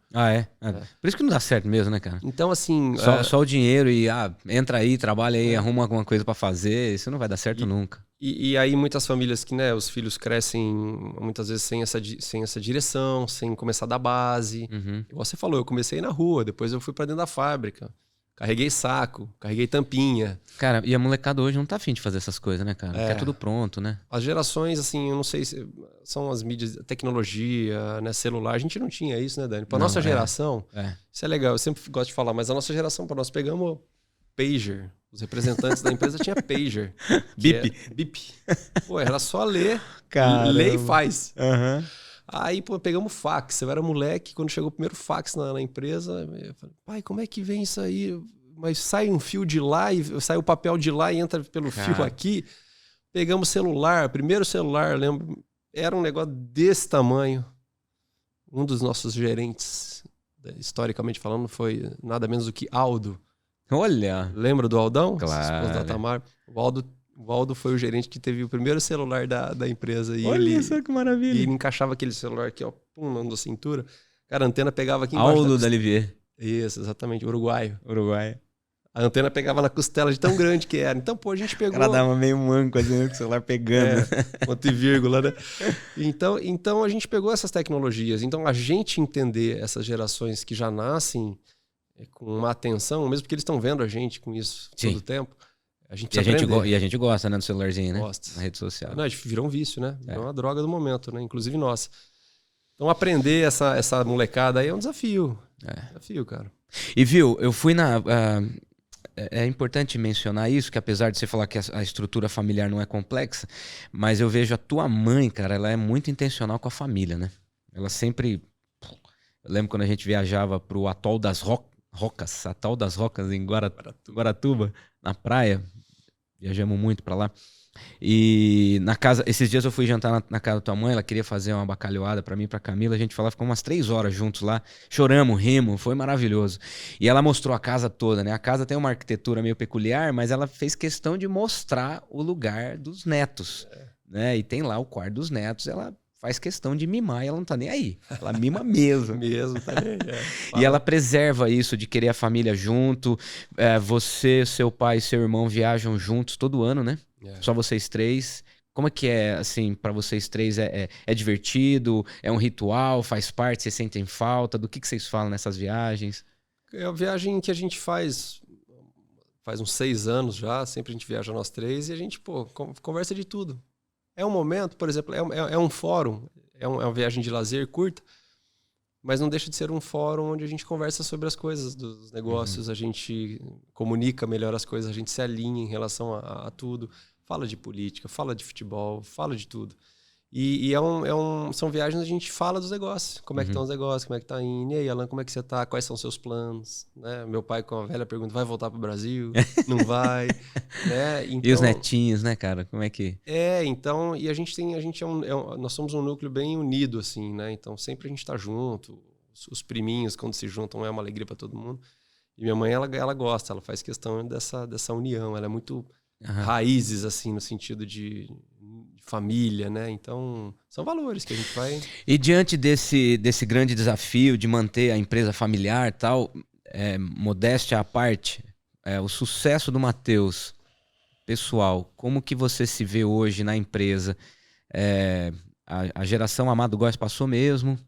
Por isso que não dá certo mesmo, né, cara? Então, assim... Só o dinheiro e entra aí, trabalha aí, arruma alguma coisa pra fazer, isso não vai dar certo nunca. E aí muitas famílias que, né, os filhos crescem muitas vezes sem essa direção, sem começar da base. Igual você falou, eu comecei na rua, depois eu fui pra dentro da fábrica. Carreguei saco, carreguei tampinha. Cara, e a molecada hoje não tá afim de fazer essas coisas, né, cara? Quer tudo pronto, né? As gerações, assim, eu não sei se são as mídias, tecnologia, né, celular. A gente não tinha isso, né, Dani? Pra nossa geração, isso é legal. Eu sempre gosto de falar, mas a nossa geração, nós pegamos pager. Os representantes da empresa tinham pager. Bip. Pô, era só ler. Lê e faz. Aí, pô, pegamos fax. Eu era moleque, quando chegou o primeiro fax na empresa, eu falei, pai, como é que vem isso aí? Mas sai um fio de lá, e sai o papel de lá e entra pelo fio aqui. Pegamos celular, primeiro celular, eu lembro, era um negócio desse tamanho. Um dos nossos gerentes, historicamente falando, foi nada menos do que Aldo. Olha! Lembra do Aldão? Claro. Esposo da Tamar. O Aldo foi o gerente que teve o primeiro celular da empresa. E olha só que maravilha. E ele encaixava aquele celular aqui, ó, pum, na cintura. Cara, a antena pegava aqui embaixo. Aldo da Olivier. Isso, exatamente, uruguaio. A antena pegava na costela de tão grande que era. Então, pô, a gente pegou... Ela dava meio manco, assim, com o celular pegando. Ponto e vírgula, né? Então, a gente pegou essas tecnologias. Então, a gente entender essas gerações que já nascem com uma atenção, mesmo porque eles estão vendo a gente com isso todo o tempo, a gente precisa aprender. E a gente gosta, né, do celularzinho, né? Gosta. Na rede social. Não, a gente virou um vício, né? Virou uma droga do momento, né? Inclusive nossa. Então, aprender essa molecada aí é um desafio. Desafio, cara. E viu, eu fui na... É importante mencionar isso, que apesar de você falar que a estrutura familiar não é complexa, mas eu vejo a tua mãe, cara, ela é muito intencional com a família, né? Ela sempre... Eu lembro quando a gente viajava pro Atol das Rocas, em Guaratuba, na praia. Viajamos muito pra lá. E na casa, esses dias eu fui jantar na casa da tua mãe, ela queria fazer uma bacalhoada pra mim e pra Camila, a gente foi lá, ficou umas 3 horas juntos lá, choramos, rimos, foi maravilhoso. E ela mostrou a casa toda, né? A casa tem uma arquitetura meio peculiar, mas ela fez questão de mostrar o lugar dos netos, né? E tem lá o quarto dos netos, ela faz questão de mimar e ela não tá nem aí. Ela mima mesmo. Mesmo, tá nem aí. E ela preserva isso de querer a família junto. Você, seu pai e seu irmão viajam juntos todo ano, né? Só vocês 3. Como é que é, assim, pra vocês 3? É divertido? É um ritual? Faz parte? Vocês sentem falta? Do que vocês falam nessas viagens? É a viagem que a gente faz uns 6 anos já. Sempre a gente viaja nós 3 e a gente, pô, conversa de tudo. É um momento, por exemplo, é um fórum, é uma viagem de lazer curta, mas não deixa de ser um fórum onde a gente conversa sobre as coisas dos negócios, a gente comunica melhor as coisas, a gente se alinha em relação a tudo. Fala de política, fala de futebol, fala de tudo. E são viagens onde a gente fala dos negócios. Como é que estão os negócios, como é que tá indo. E aí, Alan, como é que você tá? Quais são os seus planos? Né? Meu pai com a velha pergunta, vai voltar pro Brasil? Não vai? Né? Então, e os netinhos, né, cara? Como é que... Então, e nós somos um núcleo bem unido, assim, né? Então, sempre a gente tá junto. Os priminhos, quando se juntam, é uma alegria para todo mundo. E minha mãe, ela gosta, ela faz questão dessa união. Ela é muito raízes, assim, no sentido de família, né? Então, são valores que a gente vai... E diante desse grande desafio de manter a empresa familiar e tal, modéstia à parte, o sucesso do Matheus, pessoal, como que você se vê hoje na empresa? A geração Amado Góes passou mesmo?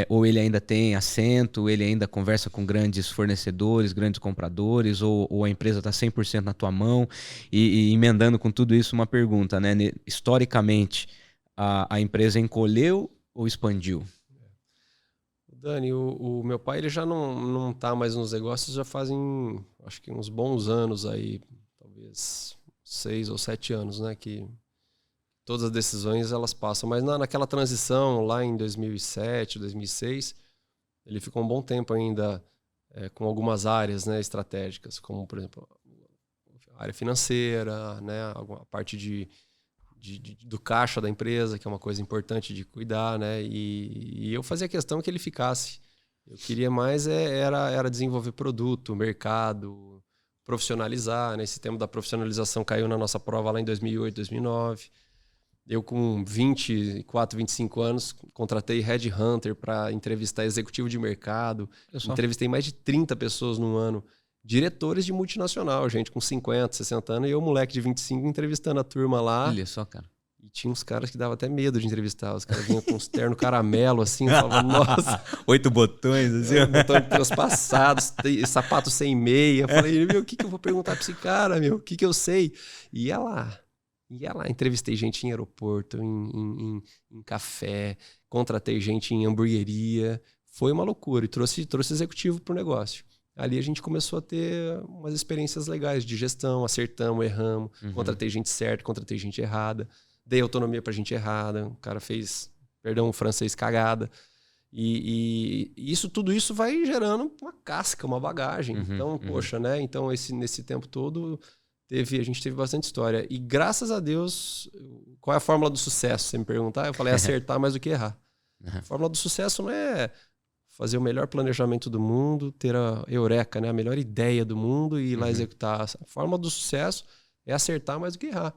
Ou ele ainda tem assento, ele ainda conversa com grandes fornecedores, grandes compradores, ou a empresa está 100% na tua mão? E emendando com tudo isso uma pergunta, né? Historicamente, a empresa encolheu ou expandiu? Dani, o meu pai ele já não tá mais nos negócios, já fazem, acho que uns bons anos aí, talvez 6 ou 7 anos, né? Que todas as decisões elas passam, mas naquela transição lá em 2007, 2006, ele ficou um bom tempo ainda com algumas áreas, né, estratégicas, como por exemplo a área financeira, né, a parte do caixa da empresa, que é uma coisa importante de cuidar, né, e eu fazia questão que ele ficasse. Eu queria mais era desenvolver produto, mercado, profissionalizar, né, esse tema da profissionalização caiu na nossa prova lá em 2008, 2009. Eu, com 24, 25 anos, contratei headhunter para entrevistar executivo de mercado. Entrevistei mais de 30 pessoas no ano. Diretores de multinacional, gente com 50, 60 anos. E eu, moleque de 25, entrevistando a turma lá. Olha só, cara. E tinha uns caras que dava até medo de entrevistar. Os caras vinham com uns terno caramelo, assim. Eu falava, nossa. 8 botões, assim. Botões transpassados, sapato sem meia. Eu falei, meu, o que eu vou perguntar pra esse cara, meu? O que eu sei? E ia lá, entrevistei gente em aeroporto, em café, contratei gente em hamburgueria. Foi uma loucura e trouxe executivo pro negócio. Ali a gente começou a ter umas experiências legais de gestão, acertamos, erramos, contratei gente certa, contratei gente errada, dei autonomia pra gente errada, o cara fez, o francês cagada. E tudo isso vai gerando uma casca, uma bagagem. Então, poxa, né? Então, nesse tempo todo... A gente teve bastante história. E graças a Deus, qual é a fórmula do sucesso? Você me perguntar, eu falei acertar mais do que errar. A fórmula do sucesso não é fazer o melhor planejamento do mundo, ter a eureka, né? A melhor ideia do mundo e ir lá executar. A fórmula do sucesso é acertar mais do que errar.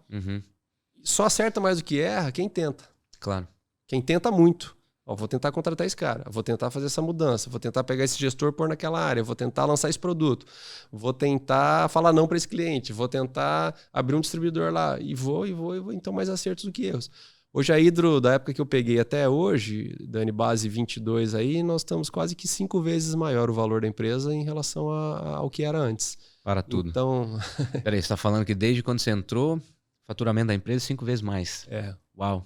Só acerta mais do que erra quem tenta. Claro. Quem tenta muito. Ó, vou tentar contratar esse cara, vou tentar fazer essa mudança, vou tentar pegar esse gestor pôr naquela área, vou tentar lançar esse produto, vou tentar falar não para esse cliente, vou tentar abrir um distribuidor lá e vou, então mais acertos do que erros. Hoje a Hidro, da época que eu peguei até hoje, Dani, base 22 aí, nós estamos quase que 5 vezes maior o valor da empresa em relação ao que era antes. Para tudo. Então... Peraí, você está falando que desde quando você entrou, faturamento da empresa 5 vezes mais. É. Uau.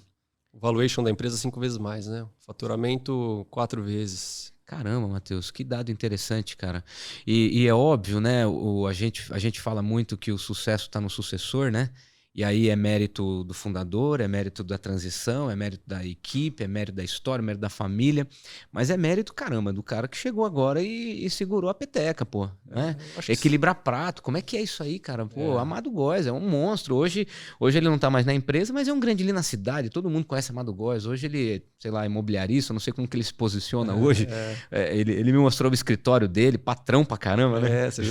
O valuation da empresa 5 vezes mais, né? O faturamento 4 vezes. Caramba, Matheus, que dado interessante, cara. E é óbvio, né? A gente fala muito que o sucesso está no sucessor, né? E aí é mérito do fundador, é mérito da transição, é mérito da equipe, é mérito da história, é mérito da família. Mas é mérito, caramba, do cara que chegou agora e segurou a peteca, pô. Né? Equilibrar prato, como é que é isso aí, cara? Pô, Amado Góes é um monstro. Hoje ele não tá mais na empresa, mas é um grande ali na cidade. Todo mundo conhece Amado Góes. Hoje ele, sei lá, é imobiliarista, não sei como que ele se posiciona hoje. Ele me mostrou o escritório dele, patrão pra caramba, né? Você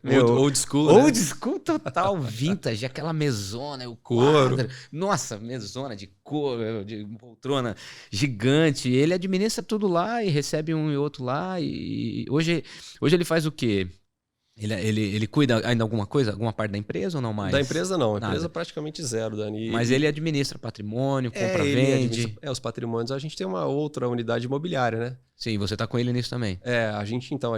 viu? Old school, né? Old school total, vintage, aquela mesona, o couro. Quadro. Nossa, mesona de couro, de poltrona gigante. Ele administra tudo lá e recebe um e outro lá. E hoje ele faz o quê? Ele cuida ainda alguma coisa, alguma parte da empresa ou não mais? Da empresa não, a empresa praticamente zero, Dani. Mas ele administra patrimônio, compra, vende. Os patrimônios. A gente tem uma outra unidade imobiliária, né? Sim, você tá com ele nisso também. A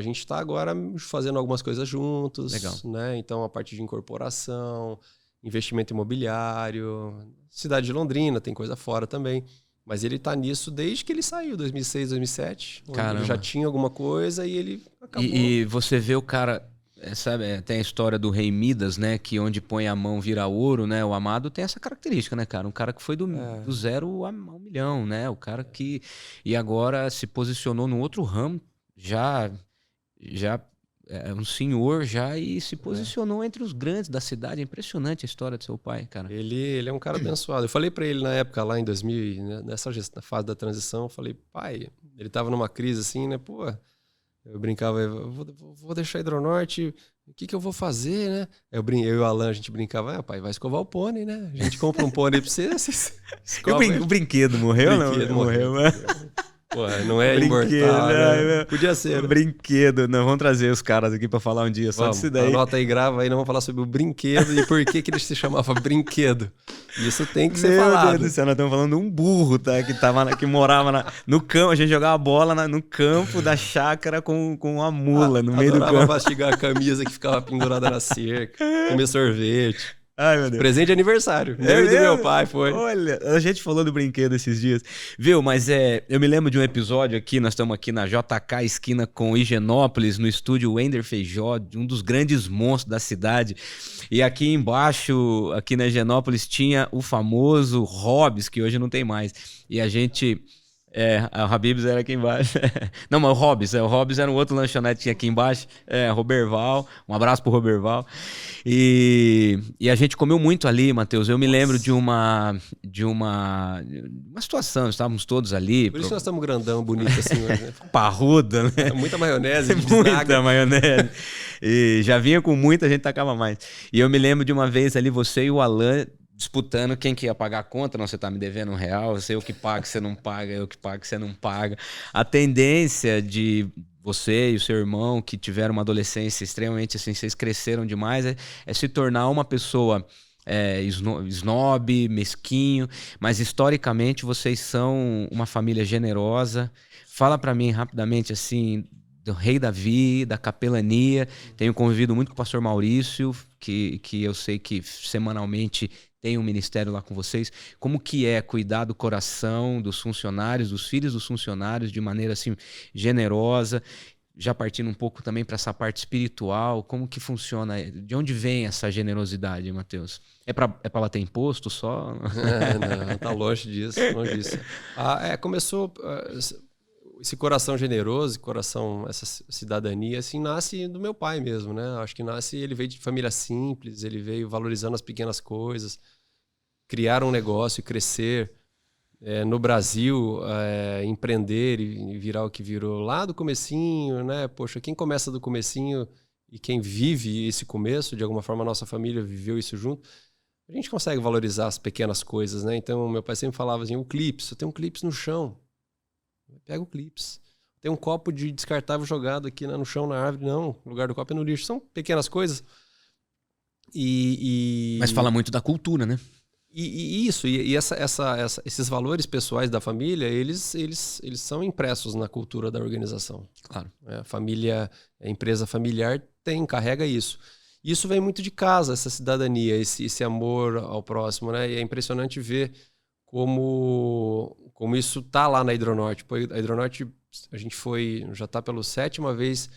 gente tá agora fazendo algumas coisas juntos. Legal. Né? Então a parte de incorporação, investimento imobiliário, cidade de Londrina, tem coisa fora também. Mas ele tá nisso desde que ele saiu, 2006, 2007. Ele já tinha alguma coisa e ele acabou. E você vê o cara... sabe, tem a história do rei Midas, né? Que onde põe a mão vira ouro, né? O Amado tem essa característica, né, cara? Um cara que foi do 0 a 1 milhão, né? O cara que... E agora se posicionou no outro ramo, já é um senhor já e se posicionou entre os grandes da cidade. É impressionante a história do seu pai, cara. Ele é um cara abençoado. Eu falei pra ele na época, lá em 2000, né, nessa fase da transição, eu falei, pai, ele tava numa crise assim, né? Pô... Eu brincava, vou deixar a Hidronorte, o que eu vou fazer, né? Eu e o Alan, a gente brincava, pai, vai escovar o pônei, né? A gente compra um pônei pra você o brinquedo morreu ou não? Morreu. Pô, não é imortal, né? Podia ser. Brinquedo. Não, vamos trazer os caras aqui pra falar um dia só disso daí. Anota aí, grava aí, não vamos falar sobre o brinquedo e por que ele se chamava brinquedo. Isso tem que ser falado. Meu Deus do céu, nós estamos falando de um burro, tá? Que morava no campo, a gente jogava bola no campo da chácara com uma mula no meio do campo. Adorava mastigar a camisa que ficava pendurada na cerca, comer sorvete. Ai, meu Deus. Presente de aniversário. Meu e do meu pai foi. Olha, a gente falou do brinquedo esses dias. Viu, mas eu me lembro de um episódio aqui, nós estamos aqui na JK esquina com Higienópolis, no estúdio Wender Feijó, um dos grandes monstros da cidade. E aqui embaixo, aqui na Higienópolis, tinha o famoso Hobbs, que hoje não tem mais. E a gente... o Habib's era aqui embaixo. Não, mas o Hobbs era um outro lanchonete que tinha aqui embaixo. Roberval, um abraço pro Roberval. E a gente comeu muito ali, Matheus. Eu me lembro de uma situação, estávamos todos ali. Por isso nós estamos grandão, bonito assim. Né? Parruda, né? Muita maionese. Muita maionese. E já vinha com muita, a gente tacava mais. E eu me lembro de uma vez ali, você e o Alan disputando quem que ia pagar a conta. Não, você tá me devendo R$1, eu que pago, você não paga, eu que pago, você não paga. A tendência de você e o seu irmão, que tiveram uma adolescência extremamente assim, vocês cresceram demais, é se tornar uma pessoa snob, mesquinho, mas historicamente vocês são uma família generosa. Fala pra mim rapidamente assim... do Rei Davi, da capelania. Tenho convivido muito com o pastor Maurício, que eu sei que semanalmente tem um ministério lá com vocês. Como que é cuidar do coração dos funcionários, dos filhos dos funcionários, de maneira assim generosa, já partindo um pouco também para essa parte espiritual, como que funciona? De onde vem essa generosidade, Matheus? É para bater imposto só? Não, tá longe disso. Começou... esse coração generoso, essa cidadania, assim, nasce do meu pai mesmo, né? Acho que ele veio de família simples, ele veio valorizando as pequenas coisas, criar um negócio e crescer. No Brasil, empreender e virar o que virou lá do comecinho, né? Poxa, quem começa do comecinho e quem vive esse começo, de alguma forma a nossa família viveu isso junto, a gente consegue valorizar as pequenas coisas, né? Então, meu pai sempre falava assim, o clips, eu tenho um clips no chão. Pega o clips. Tem um copo de descartável jogado aqui no chão, na árvore. Não, o lugar do copo é no lixo. São pequenas coisas. Mas fala muito da cultura, né? Esses valores pessoais da família, eles são impressos na cultura da organização. Claro. A empresa familiar carrega isso. Isso vem muito de casa, essa cidadania, esse amor ao próximo, né? E é impressionante ver como isso tá lá na Hidronorte. A Hidronorte, a gente já está pela 7ª vez,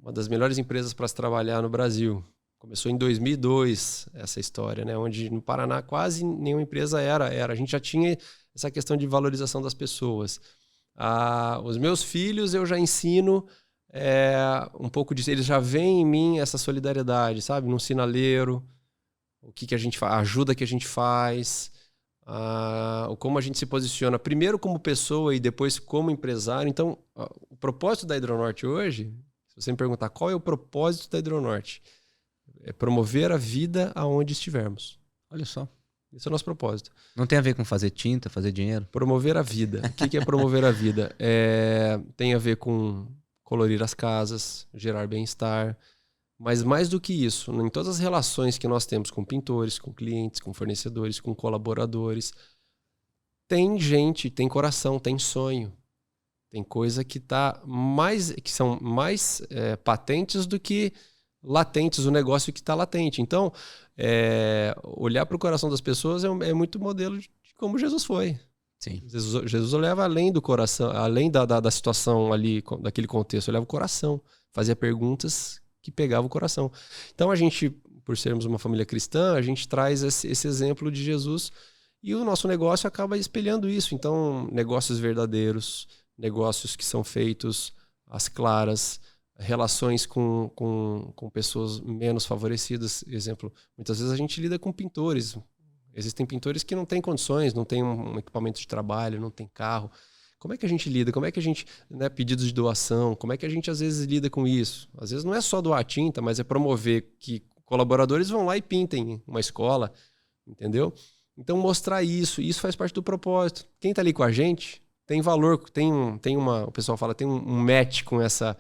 uma das melhores empresas para se trabalhar no Brasil. Começou em 2002 essa história, né? Onde no Paraná quase nenhuma empresa era. A gente já tinha essa questão de valorização das pessoas. Os meus filhos eu já ensino um pouco disso. Eles já veem em mim essa solidariedade, sabe? Num sinaleiro, o que a gente faz, a ajuda que a gente faz, como a gente se posiciona, primeiro como pessoa e depois como empresário. Então, o propósito da Hidronorte hoje, se você me perguntar qual é o propósito da Hidronorte, é promover a vida aonde estivermos. Olha só. Esse é o nosso propósito. Não tem a ver com fazer tinta, fazer dinheiro? Promover a vida. O que é promover a vida? Tem a ver com colorir as casas, gerar bem-estar. Mas mais do que isso, em todas as relações que nós temos com pintores, com clientes, com fornecedores, com colaboradores, tem gente, tem coração, tem sonho. Tem coisa que são mais patentes do que latentes, o negócio que está latente. Então, olhar para o coração das pessoas é muito modelo de como Jesus foi. Sim. Jesus olhava além do coração, além da situação ali, daquele contexto, olhava o coração, fazia perguntas que pegavam o coração. Então, a gente, por sermos uma família cristã, a gente traz esse exemplo de Jesus e o nosso negócio acaba espelhando isso. Então, negócios verdadeiros, negócios que são feitos às claras, relações com pessoas menos favorecidas. Exemplo, muitas vezes a gente lida com pintores. Existem pintores que não têm condições, não têm um equipamento de trabalho, não tem carro. Como é que a gente lida? Como é que a gente, pedidos de doação, como é que a gente às vezes lida com isso? Às vezes não é só doar tinta, mas é promover que colaboradores vão lá e pintem uma escola, entendeu? Então mostrar isso faz parte do propósito. Quem está ali com a gente tem valor, o pessoal fala, tem um match com essa,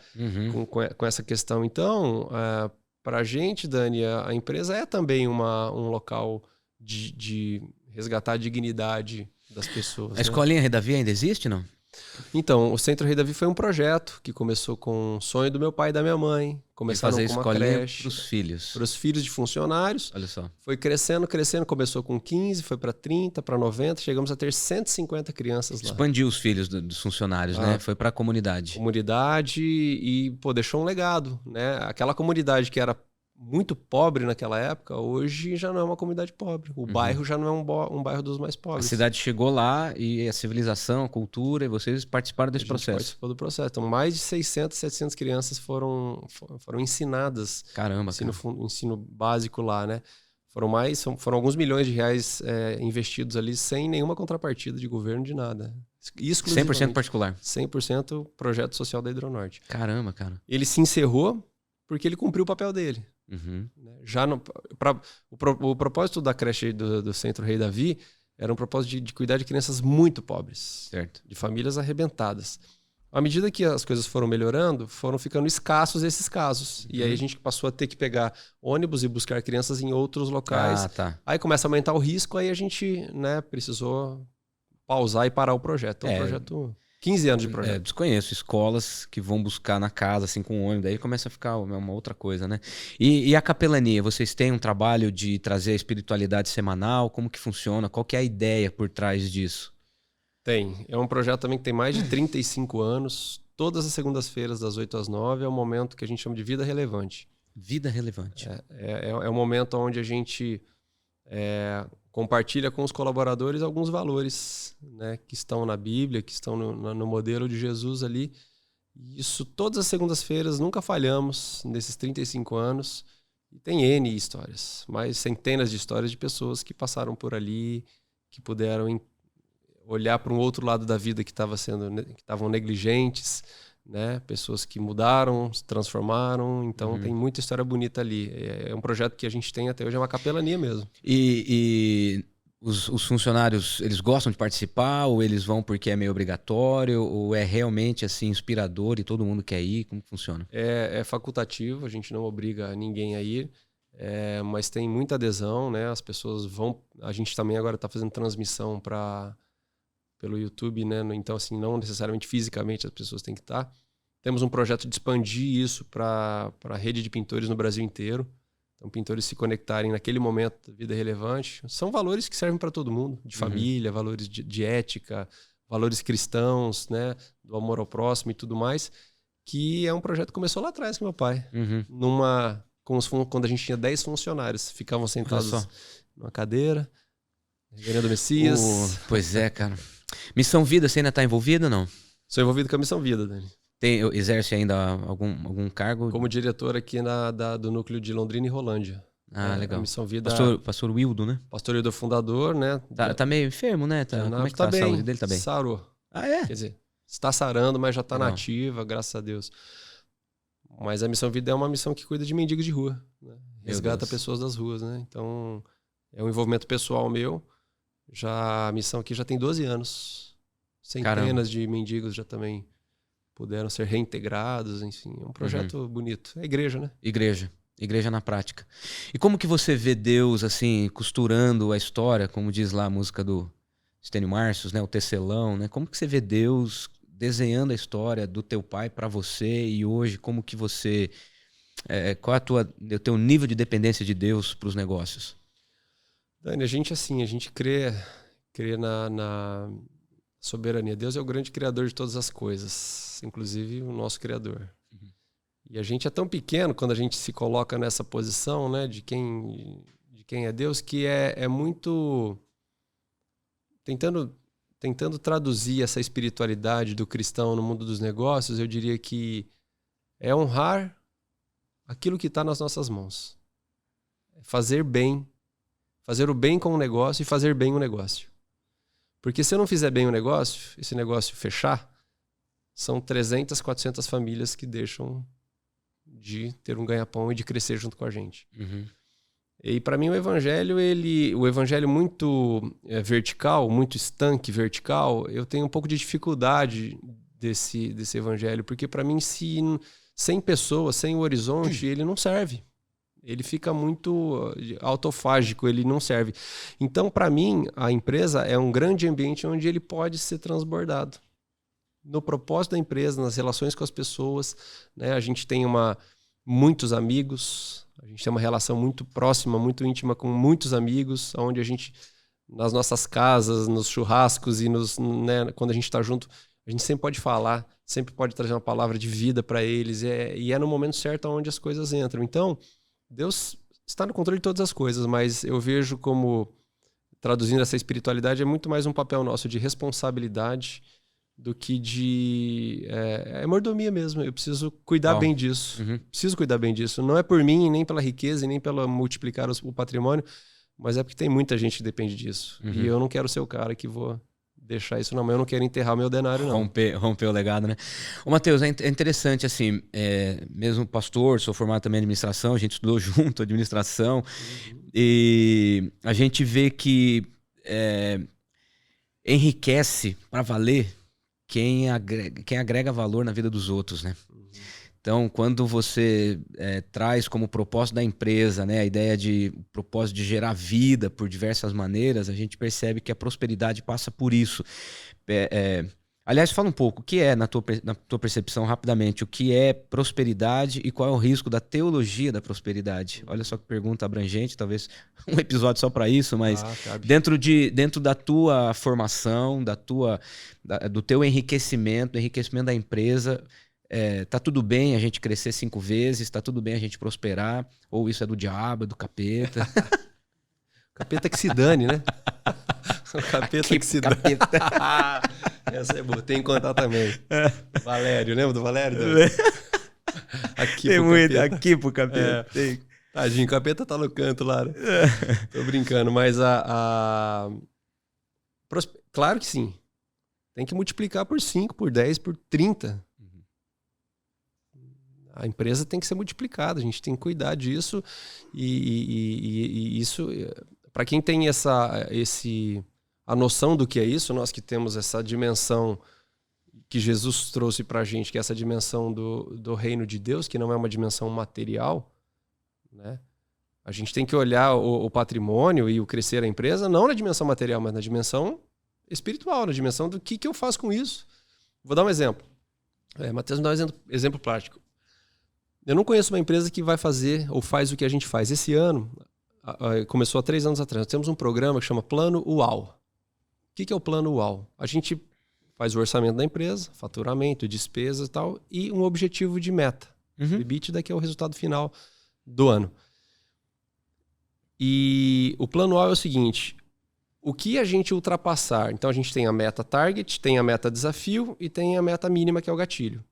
com essa questão. Então, para a gente, Dani, a empresa é também um local de resgatar a dignidade das pessoas. A Escolinha Rei Davi ainda existe, não? Então, o Centro Rei Davi foi um projeto que começou com um sonho do meu pai e da minha mãe. Começaram fazer com uma escolinha creche. Para os filhos. Para os filhos de funcionários. Olha só. Foi crescendo. Começou com 15, foi para 30, para 90. Chegamos a ter 150 crianças lá. Expandiu os filhos dos funcionários, né? Foi para a comunidade. Comunidade e, deixou um legado, né? Aquela comunidade que era muito pobre naquela época, hoje já não é uma comunidade pobre. O bairro já não é um bairro dos mais pobres. A cidade chegou lá e a civilização, a cultura, e vocês participaram desse processo. Participou do processo. Então, mais de 600, 700 crianças foram ensinadas. Caramba, ensino básico lá, né? Foram alguns milhões de reais investidos ali sem nenhuma contrapartida de governo, de nada. 100% particular. 100% projeto social da Hidronorte. Caramba, cara. Ele se encerrou porque ele cumpriu o papel dele. Já o propósito da creche do Centro Rei Davi era um propósito de cuidar de crianças muito pobres, certo, de famílias arrebentadas. À medida que as coisas foram melhorando, foram ficando escassos esses casos. E aí a gente passou a ter que pegar ônibus e buscar crianças em outros locais. Aí começa a aumentar o risco, aí a gente precisou pausar e parar o projeto. Então, o projeto... 15 anos de projeto. Desconheço escolas que vão buscar na casa, assim, com ônibus. Daí começa a ficar uma outra coisa, né? E a capelania? Vocês têm um trabalho de trazer a espiritualidade semanal? Como que funciona? Qual que é a ideia por trás disso? Tem. É um projeto também que tem mais de 35 anos. Todas as segundas-feiras, das 8 às 9, é um momento que a gente chama de vida relevante. Vida relevante. É um momento onde a gente... compartilha com os colaboradores alguns valores, né, que estão na Bíblia, que estão no modelo de Jesus ali. E isso todas as segundas-feiras, nunca falhamos nesses 35 anos. E tem N histórias, mais centenas de histórias de pessoas que passaram por ali, que puderam olhar para um outro lado da vida que estavam negligentes, né? Pessoas que mudaram, se transformaram. Então tem muita história bonita ali. É um projeto que a gente tem até hoje, é uma capelania mesmo. E os funcionários, eles gostam de participar, ou eles vão porque é meio obrigatório, ou é realmente assim inspirador e todo mundo quer ir? Como funciona? É facultativo, a gente não obriga ninguém a ir, mas tem muita adesão, né? As pessoas vão. A gente também agora está fazendo transmissão pelo YouTube, né? Então, assim, não necessariamente fisicamente as pessoas têm que estar. Temos um projeto de expandir isso para a rede de pintores no Brasil inteiro. Então, pintores se conectarem naquele momento da vida relevante. São valores que servem para todo mundo, de família, valores de ética, valores cristãos, né? Do amor ao próximo e tudo mais, que é um projeto que começou lá atrás com meu pai. Quando a gente tinha 10 funcionários, ficavam sentados numa cadeira, reverendo Messias. Pois é, cara. Missão Vida, você ainda está envolvido ou não? Sou envolvido com a Missão Vida, Dani. Exerce ainda algum cargo? Como diretor aqui do núcleo de Londrina e Rolândia. Legal. A Missão Vida. Pastor Wildo, né? Pastor Wildo é fundador, né? Tá meio enfermo, né? Como é que tá a saúde dele? Tá bem? Sarou. É? Quer dizer, está sarando, mas já tá Legal. nativa, graças a Deus. Mas a Missão Vida é uma missão que cuida de mendigos de rua, né? Resgata pessoas das ruas, né? Então, é um envolvimento pessoal meu. A missão aqui já tem 12 anos. Centenas de mendigos já também puderam ser reintegrados, enfim. É um projeto bonito. É igreja, né? Igreja na prática. E como que você vê Deus, assim, costurando a história, como diz lá a música do Estênio Marcios, né? O Tecelão, né? Como que você vê Deus desenhando a história do teu pai para você e hoje, como que você... qual é o teu nível de dependência de Deus para os negócios? Dani, a gente crê na soberania. Deus é o grande criador de todas as coisas, inclusive o nosso criador. E a gente é tão pequeno quando a gente se coloca nessa posição, né, de quem é Deus, que é muito tentando traduzir essa espiritualidade do cristão no mundo dos negócios. Eu diria que é honrar aquilo que está nas nossas mãos. Fazer o bem com o negócio e fazer bem o negócio. Porque se eu não fizer bem o negócio, esse negócio fechar, são 300, 400 famílias que deixam de ter um ganha-pão e de crescer junto com a gente. E para mim o evangelho muito vertical, muito estanque vertical, eu tenho um pouco de dificuldade desse evangelho, porque para mim sem pessoas, sem o horizonte, ele não serve. Ele fica muito autofágico, ele não serve. Então, para mim, a empresa é um grande ambiente onde ele pode ser transbordado. No propósito da empresa, nas relações com as pessoas, né? A gente tem muitos amigos, a gente tem uma relação muito próxima, muito íntima com muitos amigos, onde a gente, nas nossas casas, nos churrascos e né, quando a gente está junto, a gente sempre pode falar, sempre pode trazer uma palavra de vida para eles, e é no momento certo onde as coisas entram. Então, Deus está no controle de todas as coisas, mas eu vejo como, traduzindo essa espiritualidade, é muito mais um papel nosso de responsabilidade do que de mordomia mesmo. Eu preciso cuidar bem disso. Preciso cuidar bem disso. Não é por mim, nem pela riqueza, e nem pela multiplicar o patrimônio, mas é porque tem muita gente que depende disso. E eu não quero ser o cara que vou deixar isso na mão. Eu não quero enterrar o meu denário, não. Romper o legado, né? Ô, Matheus, é interessante, assim, mesmo pastor, sou formado também em administração, a gente estudou junto administração, e a gente vê que enriquece para valer quem agrega valor na vida dos outros, né? Então, quando você traz como propósito da empresa, né, a ideia de propósito de gerar vida por diversas maneiras, a gente percebe que a prosperidade passa por isso. Aliás, fala um pouco, o que é, na tua percepção, rapidamente, o que é prosperidade e qual é o risco da teologia da prosperidade? Olha só que pergunta abrangente, talvez um episódio só para isso, mas dentro da tua formação, do teu enriquecimento, do enriquecimento da empresa, tá tudo bem a gente crescer 5 vezes, tá tudo bem a gente prosperar, ou isso é do diabo, é do capeta? Capeta que se dane, né? O capeta que se dane. Essa é boa, tem que contar também. Valério, lembra do Valério? Aqui pro capeta. Tadinho, o capeta tá no canto lá. Né? Tô brincando, mas claro que sim. Tem que multiplicar por 5, por 10, por 30. A empresa tem que ser multiplicada, a gente tem que cuidar disso e isso, para quem tem a noção do que é isso, nós que temos essa dimensão que Jesus trouxe para a gente, que é essa dimensão do reino de Deus, que não é uma dimensão material, né? A gente tem que olhar o patrimônio e o crescer da empresa não na dimensão material, mas na dimensão espiritual, na dimensão do que eu faço com isso. Vou dar um exemplo. Matheus me dá um exemplo prático. Eu não conheço uma empresa que vai fazer ou faz o que a gente faz. Esse ano, começou há 3 anos atrás, nós temos um programa que chama Plano UAU. O que é o Plano UAU? A gente faz o orçamento da empresa, faturamento, despesas e tal, e um objetivo de meta. O EBITDA, que é o resultado final do ano. E o Plano UAU é o seguinte: o que a gente ultrapassar? Então a gente tem a meta target, tem a meta desafio e tem a meta mínima, que é o gatilho.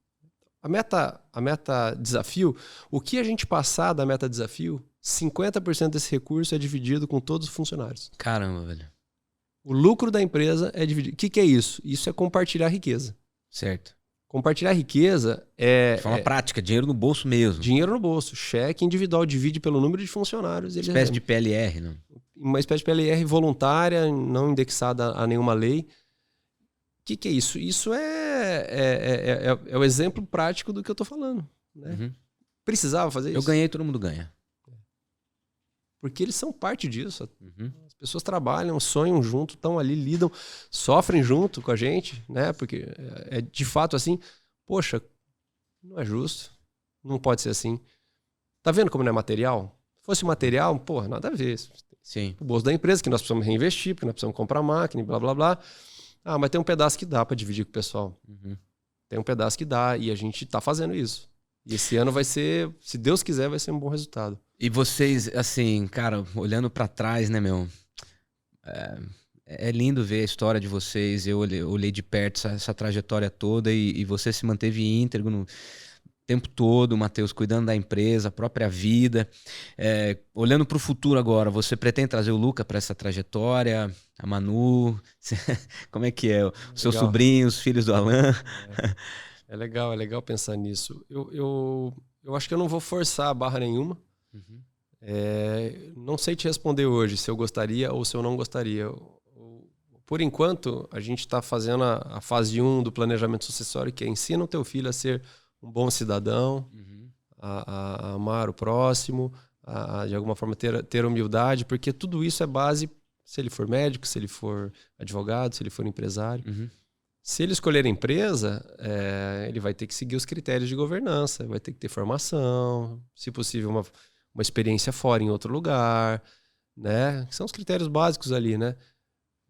A meta desafio, o que a gente passar da meta desafio, 50% desse recurso é dividido com todos os funcionários. Caramba, velho. O lucro da empresa é dividido. O que é isso? Isso é compartilhar a riqueza. Certo. Compartilhar a riqueza é... De forma prática, dinheiro no bolso mesmo. Dinheiro no bolso. Cheque individual divide pelo número de funcionários. Espécie de PLR, não? Uma espécie de PLR voluntária, não indexada a nenhuma lei. O que é isso? Isso é o exemplo prático do que eu estou falando. Né? Precisava fazer isso? Eu ganhei, todo mundo ganha. Porque eles são parte disso. As pessoas trabalham, sonham junto, estão ali, lidam, sofrem junto com a gente, né? Porque é de fato assim, poxa, não é justo, não pode ser assim. Tá vendo como não é material? Se fosse material, porra, nada a ver. Sim. O bolso da empresa, que nós precisamos reinvestir, porque nós precisamos comprar máquina e blá, blá, blá. Ah, mas tem um pedaço que dá para dividir com o pessoal. Tem um pedaço que dá e a gente tá fazendo isso. E esse ano vai ser, se Deus quiser, vai ser um bom resultado. E vocês, assim, cara, olhando pra trás, né, meu? É lindo ver a história de vocês. Eu olhei de perto essa trajetória toda e você se manteve íntegro no tempo todo, Matheus, cuidando da empresa, a própria vida. Olhando pro futuro agora, você pretende trazer o Luca para essa trajetória? A Manu? Como é que é? Os seus sobrinhos, os filhos do Alan? É legal pensar nisso. Eu acho que eu não vou forçar a barra nenhuma. Não sei te responder hoje se eu gostaria ou se eu não gostaria. Por enquanto, a gente está fazendo a fase 1 do planejamento sucessório, que é ensina o teu filho a ser um bom cidadão, a amar o próximo, a de alguma forma ter humildade, porque tudo isso é base se ele for médico, se ele for advogado, se ele for empresário. Se ele escolher a empresa, ele vai ter que seguir os critérios de governança, vai ter que ter formação, se possível uma experiência fora em outro lugar, né? Que são os critérios básicos ali, né?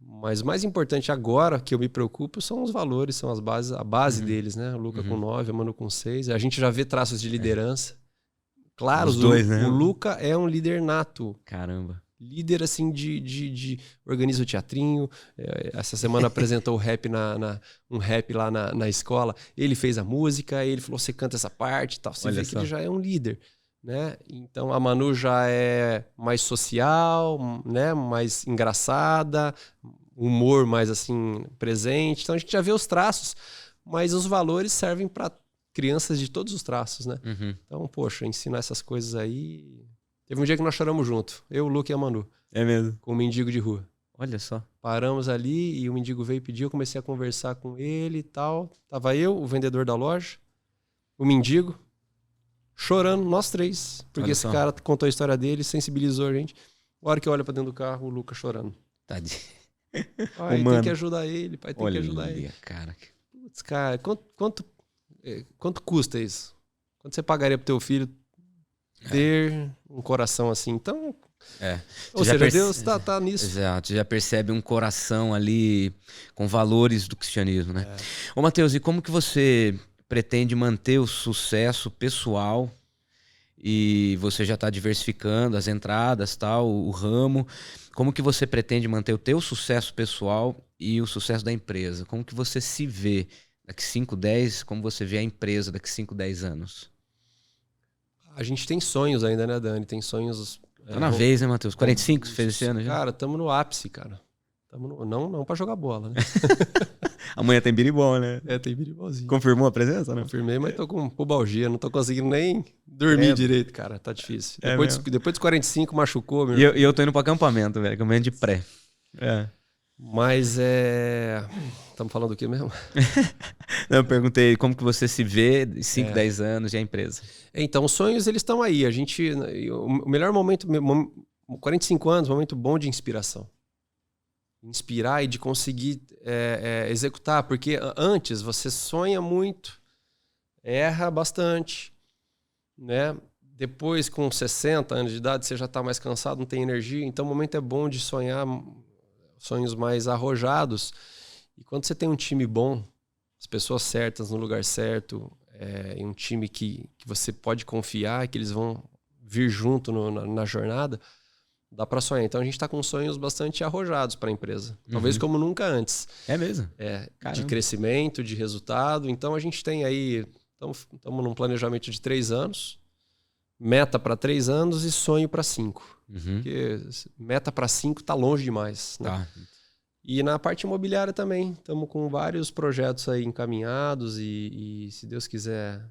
Mas o mais importante agora que eu me preocupo são os valores, são as bases, a base deles, né? O Luca com 9, a Manu com 6. A gente já vê traços de liderança. Claro, os dois, né? O Luca é um líder nato. Caramba. Líder, assim, organiza o teatrinho. Essa semana apresentou um rap lá na escola. Ele fez a música, ele falou, você canta essa parte e tal. Você vê que ele já é um líder, né? Então a Manu já é mais social, né? Mais engraçada, humor mais assim presente. Então a gente já vê os traços, mas os valores servem para crianças de todos os traços, né? Então, poxa, ensinar essas coisas aí... Teve um dia que nós choramos junto, eu, o Luca e a Manu. É mesmo? Com um mendigo de rua. Olha só. Paramos ali e o mendigo veio pedir, eu comecei a conversar com ele e tal. Tava eu, o vendedor da loja, o mendigo, chorando, nós 3. Porque esse cara contou a história dele, sensibilizou a gente. A hora que eu olho pra dentro do carro, o Lucas chorando. Tadinho. Pai, tem que ajudar ele, pai, tem que ajudar ele. Cara. Putz, cara, quanto custa isso? Quanto você pagaria pro teu filho ter um coração assim? Então, ou seja, Deus tá nisso. Exato, você já percebe um coração ali com valores do cristianismo, né? Ô, Matheus, e como que você pretende manter o sucesso pessoal? E você já está diversificando as entradas, tal, o ramo. Como que você pretende manter o teu sucesso pessoal e o sucesso da empresa? Como que você se vê daqui 5, 10? Como você vê a empresa daqui 5, 10 anos? A gente tem sonhos ainda, né, Dani? Tem sonhos... Tá na vez, né, Matheus? 45 você fez esse ano já? Cara, estamos no ápice, cara. Não para jogar bola, né? Amanhã tem biribol, né? Tem biribolzinho. Confirmou a presença, né? Confirmei, mas tô com pubalgia, não tô conseguindo nem dormir direito, cara. Tá difícil. Depois dos 45 machucou. E eu tô indo pro acampamento, velho, acampamento de pré. Mas estamos falando do que mesmo? Eu perguntei como que você se vê 5, 10 anos de a empresa. Então, os sonhos, eles estão aí. O melhor momento, 45 anos, momento bom de inspiração. Inspirar e de conseguir executar, porque antes você sonha muito, erra bastante, né? Depois, com 60 anos de idade, você já está mais cansado, não tem energia, então o momento é bom de sonhar sonhos mais arrojados. E quando você tem um time bom, as pessoas certas no lugar certo, e um time que você pode confiar, que eles vão vir junto na jornada, dá para sonhar. Então a gente está com sonhos bastante arrojados para a empresa. Talvez como nunca antes. É mesmo? De crescimento, de resultado. Então a gente tem aí... Estamos num planejamento de 3 anos. Meta para 3 anos e sonho para 5. Porque meta para 5 está longe demais. Né? Tá. E na parte imobiliária também. Estamos com vários projetos aí encaminhados e se Deus quiser,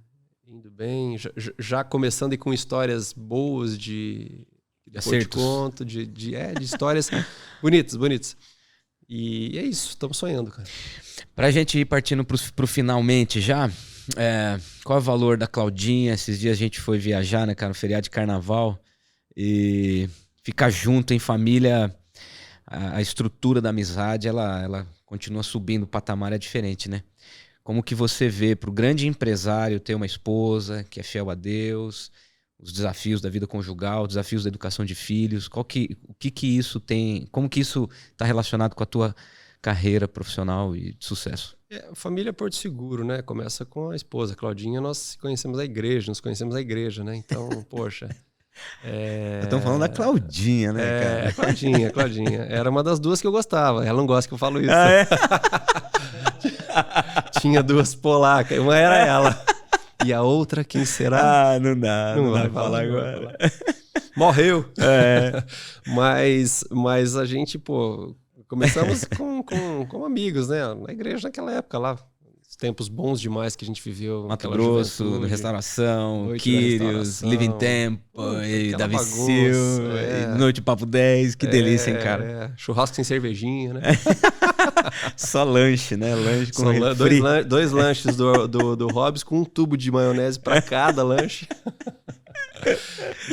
indo bem. Já começando e com histórias boas de... Depois te conto, de histórias bonitas. E é isso, estamos sonhando, cara. Pra gente ir partindo pro finalmente já, qual é o valor da Claudinha? Esses dias a gente foi viajar, né, cara, no feriado de carnaval, e ficar junto em família, a estrutura da amizade, ela continua subindo, o patamar é diferente, né? Como que você vê pro grande empresário ter uma esposa que é fiel a Deus, os desafios da vida conjugal, os desafios da educação de filhos, o que isso tem, como que isso está relacionado com a tua carreira profissional e de sucesso? Família é Porto Seguro, né? Começa com a esposa, Claudinha, nós conhecemos a igreja, né? Então, poxa... Estamos falando da Claudinha, né, cara? Claudinha. Era uma das duas que eu gostava. Ela não gosta que eu falo isso. Tinha 2 polacas, uma era ela. E a outra, quem será? Não dá. Não vai falar agora. Morreu. Mas a gente, começamos com amigos, né? Na igreja naquela época lá. Os tempos bons demais que a gente viveu. Mato Grosso, Restauração, Quírios, Living Tempo, e Davi Silva, Noite Papo 10. Que delícia, hein, cara? Churrasco sem cervejinha, né? Só lanche, né? Lanche com dois lanches do Hobbs com um tubo de maionese para cada lanche.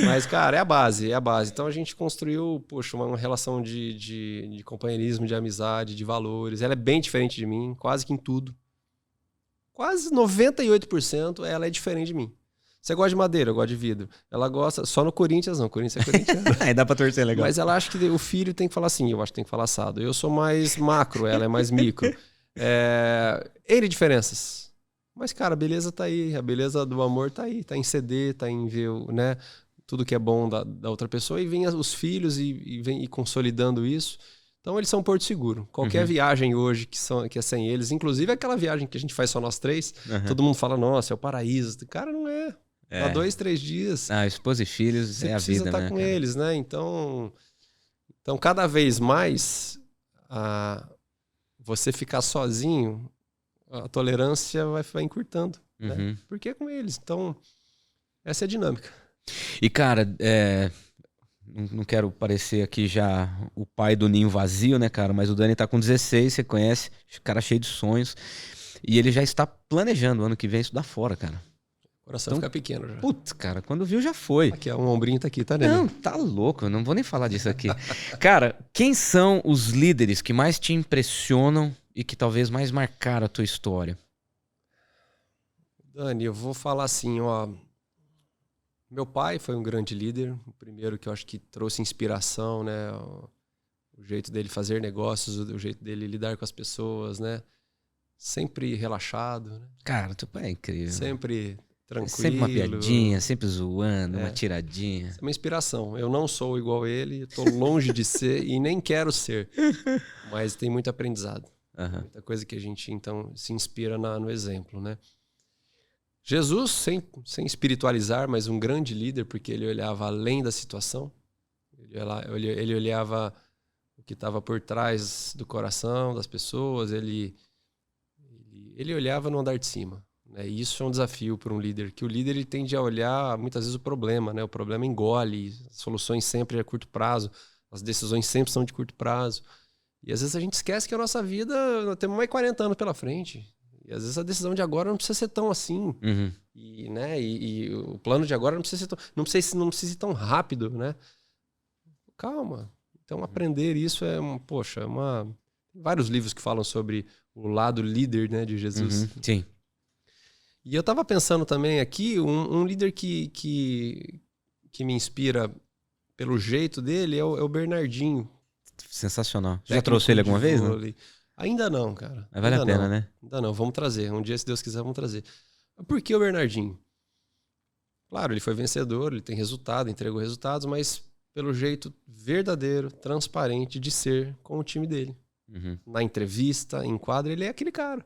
Mas, cara, é a base. Então a gente construiu, uma relação de companheirismo, de amizade, de valores. Ela é bem diferente de mim, quase que em tudo. Quase 98% ela é diferente de mim. Você gosta de madeira, eu gosto de vidro. Ela gosta, só no Corinthians não, Corinthians é corintiano. Aí dá pra torcer legal. Mas ela acha que o filho tem que falar assim, eu acho que tem que falar assado. Eu sou mais macro, ela é mais micro. N diferenças. Mas, cara, a beleza tá aí, a beleza do amor tá aí, tá em ceder, tá em ver, né, tudo que é bom da outra pessoa. E vem os filhos e vem consolidando isso. Então eles são Porto Seguro. Qualquer viagem hoje que é sem eles, inclusive aquela viagem que a gente faz só nós 3, todo mundo fala, nossa, é o paraíso. Cara, não é. Há 2, 3 dias. Esposa e filhos é a vida, né? Você precisa estar com eles, né? Então, cada vez mais, você ficar sozinho, a tolerância vai encurtando. Né? Porque é com eles. Então, essa é a dinâmica. E, cara, não quero parecer aqui já o pai do ninho vazio, né, cara? Mas o Dani tá com 16, você conhece, cara cheio de sonhos. E ele já está planejando o ano que vem estudar fora, cara. O coração fica pequeno já. Putz, cara, quando viu já foi. Aqui, um ombrinho tá aqui, tá, né? Não, tá louco, eu não vou nem falar disso aqui. Cara, quem são os líderes que mais te impressionam e que talvez mais marcaram a tua história? Dani, eu vou falar assim, ó. Meu pai foi um grande líder, o primeiro que eu acho que trouxe inspiração, né? O jeito dele fazer negócios, o jeito dele lidar com as pessoas, né? Sempre relaxado, né? Cara, teu pai é incrível. Sempre tranquilo. Sempre uma piadinha, sempre zoando, uma tiradinha. É uma inspiração. Eu não sou igual a ele, estou longe de ser e nem quero ser. Mas tem muito aprendizado. Muita coisa que a gente, então, se inspira no exemplo, né? Jesus, sem espiritualizar, mas um grande líder, porque ele olhava além da situação. Ele olhava o que estava por trás do coração das pessoas. Ele olhava no andar de cima. Né? E isso é um desafio para um líder, que o líder ele tende a olhar muitas vezes o problema, né? O problema engole, as soluções sempre a curto prazo, as decisões sempre são de curto prazo. E às vezes a gente esquece que a nossa vida, nós temos mais 40 anos pela frente. E às vezes a decisão de agora não precisa ser tão assim. E, né? E o plano de agora não precisa ser tão, não precisa ir tão rápido, né? Calma. Então aprender isso é vários livros que falam sobre o lado líder, né, de Jesus. Sim. E eu estava pensando também aqui, um líder que me inspira pelo jeito dele é o Bernardinho. Sensacional. Já trouxe ele alguma vez? Não? Ainda não, cara. Mas vale a pena, né? Ainda não, vamos trazer. Um dia, se Deus quiser, vamos trazer. Por que o Bernardinho? Claro, ele foi vencedor, ele tem resultado, entregou resultados, mas pelo jeito verdadeiro, transparente de ser com o time dele. Na entrevista, em quadro, ele é aquele cara.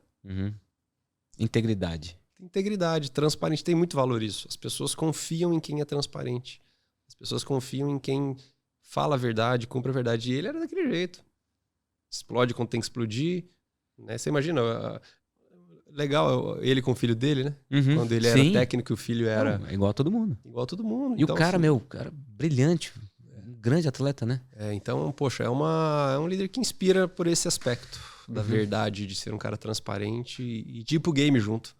Integridade. Integridade, transparente, tem muito valor isso. As pessoas confiam em quem é transparente. As pessoas confiam em quem fala a verdade, cumpre a verdade. E ele era daquele jeito. Explode quando tem que explodir. Né? Você imagina, legal ele com o filho dele, né? Quando ele era técnico, o filho era... Não, igual a todo mundo. Igual a todo mundo. E então, o cara, assim, cara brilhante, um grande atleta, né? Então, poxa, é um líder que inspira por esse aspecto da verdade, de ser um cara transparente e de ir pro game junto.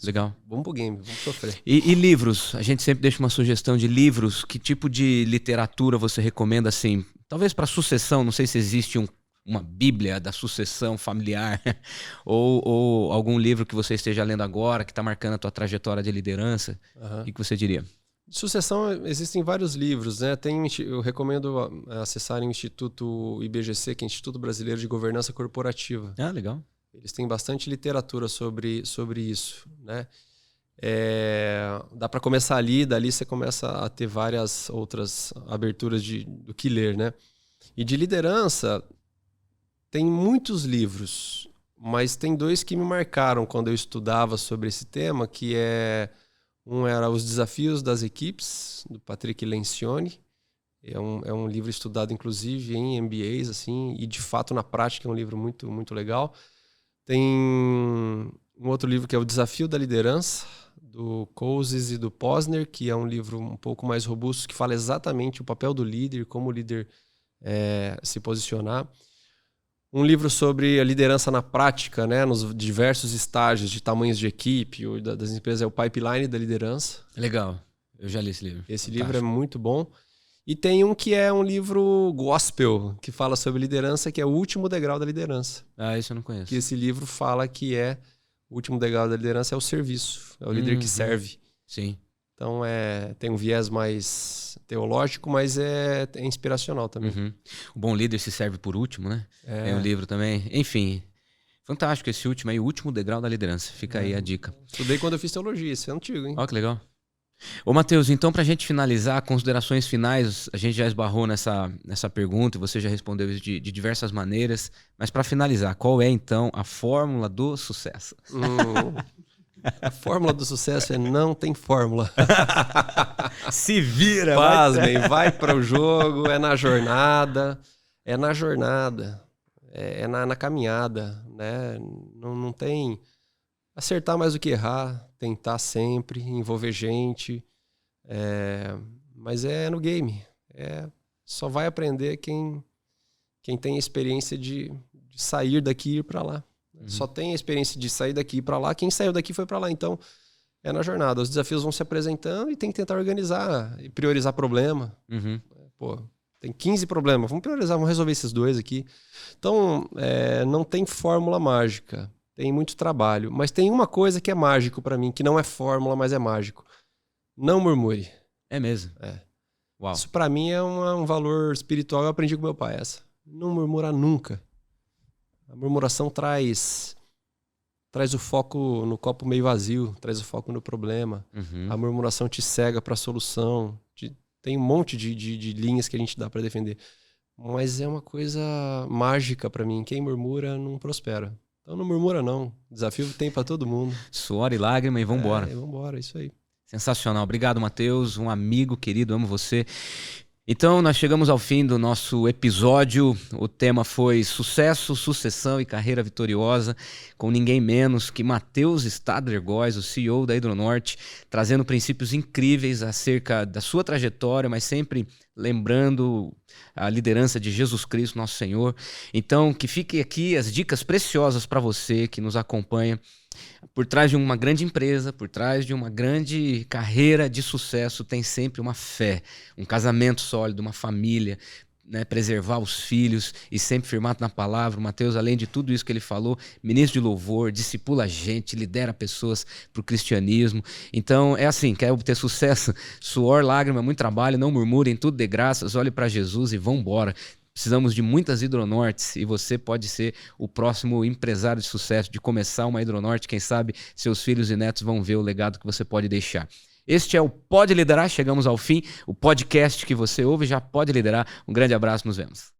Legal. Vamos pro game, vamos sofrer. E livros? A gente sempre deixa uma sugestão de livros. Que tipo de literatura você recomenda, assim? Talvez para sucessão, não sei se existe uma bíblia da sucessão familiar ou algum livro que você esteja lendo agora, que está marcando a tua trajetória de liderança. O que você diria? De sucessão existem vários livros, né? Eu recomendo acessarem o Instituto IBGC, que é Instituto Brasileiro de Governança Corporativa. Legal. Eles têm bastante literatura sobre isso, né? Dá para começar ali, dali você começa a ter várias outras aberturas do que ler, né? E de liderança, tem muitos livros, mas tem dois que me marcaram quando eu estudava sobre esse tema, que um era Os Desafios das Equipes, do Patrick Lencioni. É um livro estudado, inclusive, em MBAs, assim, e de fato, na prática, é um livro muito, muito legal. Tem um outro livro que é O Desafio da Liderança, do Cousins e do Posner, que é um livro um pouco mais robusto, que fala exatamente o papel do líder, como o líder se posicionar. Um livro sobre a liderança na prática, né, nos diversos estágios de tamanhos de equipe das empresas, é o Pipeline da Liderança. Legal, eu já li esse livro. Esse livro é muito bom. E tem um que é um livro gospel, que fala sobre liderança, que é O Último Degrau da Liderança. Isso eu não conheço. Que esse livro fala que o último degrau da liderança é o serviço, é o líder que serve. Sim. Então tem um viés mais teológico, mas é inspiracional também. O bom líder se serve por último, né? É um livro também. Enfim, fantástico esse último aí, O Último Degrau da Liderança. Fica aí a dica. Estudei quando eu fiz teologia, isso é antigo, hein? Ó, que legal. Ô, Matheus, então pra gente finalizar, considerações finais, a gente já esbarrou nessa pergunta e você já respondeu isso de diversas maneiras, mas pra finalizar, qual é então a fórmula do sucesso? A fórmula do sucesso é não tem fórmula. Se vira, pasmem, vai para o jogo, é na jornada, é na caminhada, né? Não tem acertar mais do que errar, tentar sempre, envolver gente, mas é no game. Só vai aprender quem tem a experiência de sair daqui e ir para lá. Só tem a experiência de sair daqui e ir para lá. Quem saiu daqui foi para lá. Então, é na jornada. Os desafios vão se apresentando e tem que tentar organizar e priorizar problema. Pô, tem 15 problemas. Vamos priorizar, vamos resolver esses 2 aqui. Então, não tem fórmula mágica. Tem muito trabalho. Mas tem uma coisa que é mágico para mim, que não é fórmula, mas é mágico. Não murmure. É mesmo? Uau. Isso para mim é um valor espiritual. Eu aprendi com meu pai essa. Não murmurar nunca. A murmuração traz o foco no copo meio vazio, traz o foco no problema. A murmuração te cega para a solução. Tem um monte de linhas que a gente dá para defender. Mas é uma coisa mágica para mim. Quem murmura não prospera. Então não murmura não. Desafio tem para todo mundo. Suor e lágrima e vambora. Vambora, isso aí. Sensacional. Obrigado, Matheus. Um amigo querido, amo você. Então, nós chegamos ao fim do nosso episódio. O tema foi sucesso, sucessão e carreira vitoriosa, com ninguém menos que Matheus Stadler Góes, o CEO da Hidronorte, trazendo princípios incríveis acerca da sua trajetória, mas sempre lembrando a liderança de Jesus Cristo, nosso Senhor. Então, que fiquem aqui as dicas preciosas para você que nos acompanha. Por trás de uma grande empresa, por trás de uma grande carreira de sucesso, tem sempre uma fé, um casamento sólido, uma família, né, preservar os filhos e sempre firmado na palavra. O Matheus, além de tudo isso que ele falou, ministro de louvor, discipula a gente, lidera pessoas para o cristianismo. Então, é assim, quer obter sucesso? Suor, lágrima, muito trabalho, não murmurem, tudo de graças, olhe para Jesus e vão embora. Precisamos de muitas Hidronortes e você pode ser o próximo empresário de sucesso, de começar uma Hidronorte. Quem sabe seus filhos e netos vão ver o legado que você pode deixar. Este é o Pode Liderar, chegamos ao fim, o podcast que você ouve já pode liderar. Um grande abraço, nos vemos.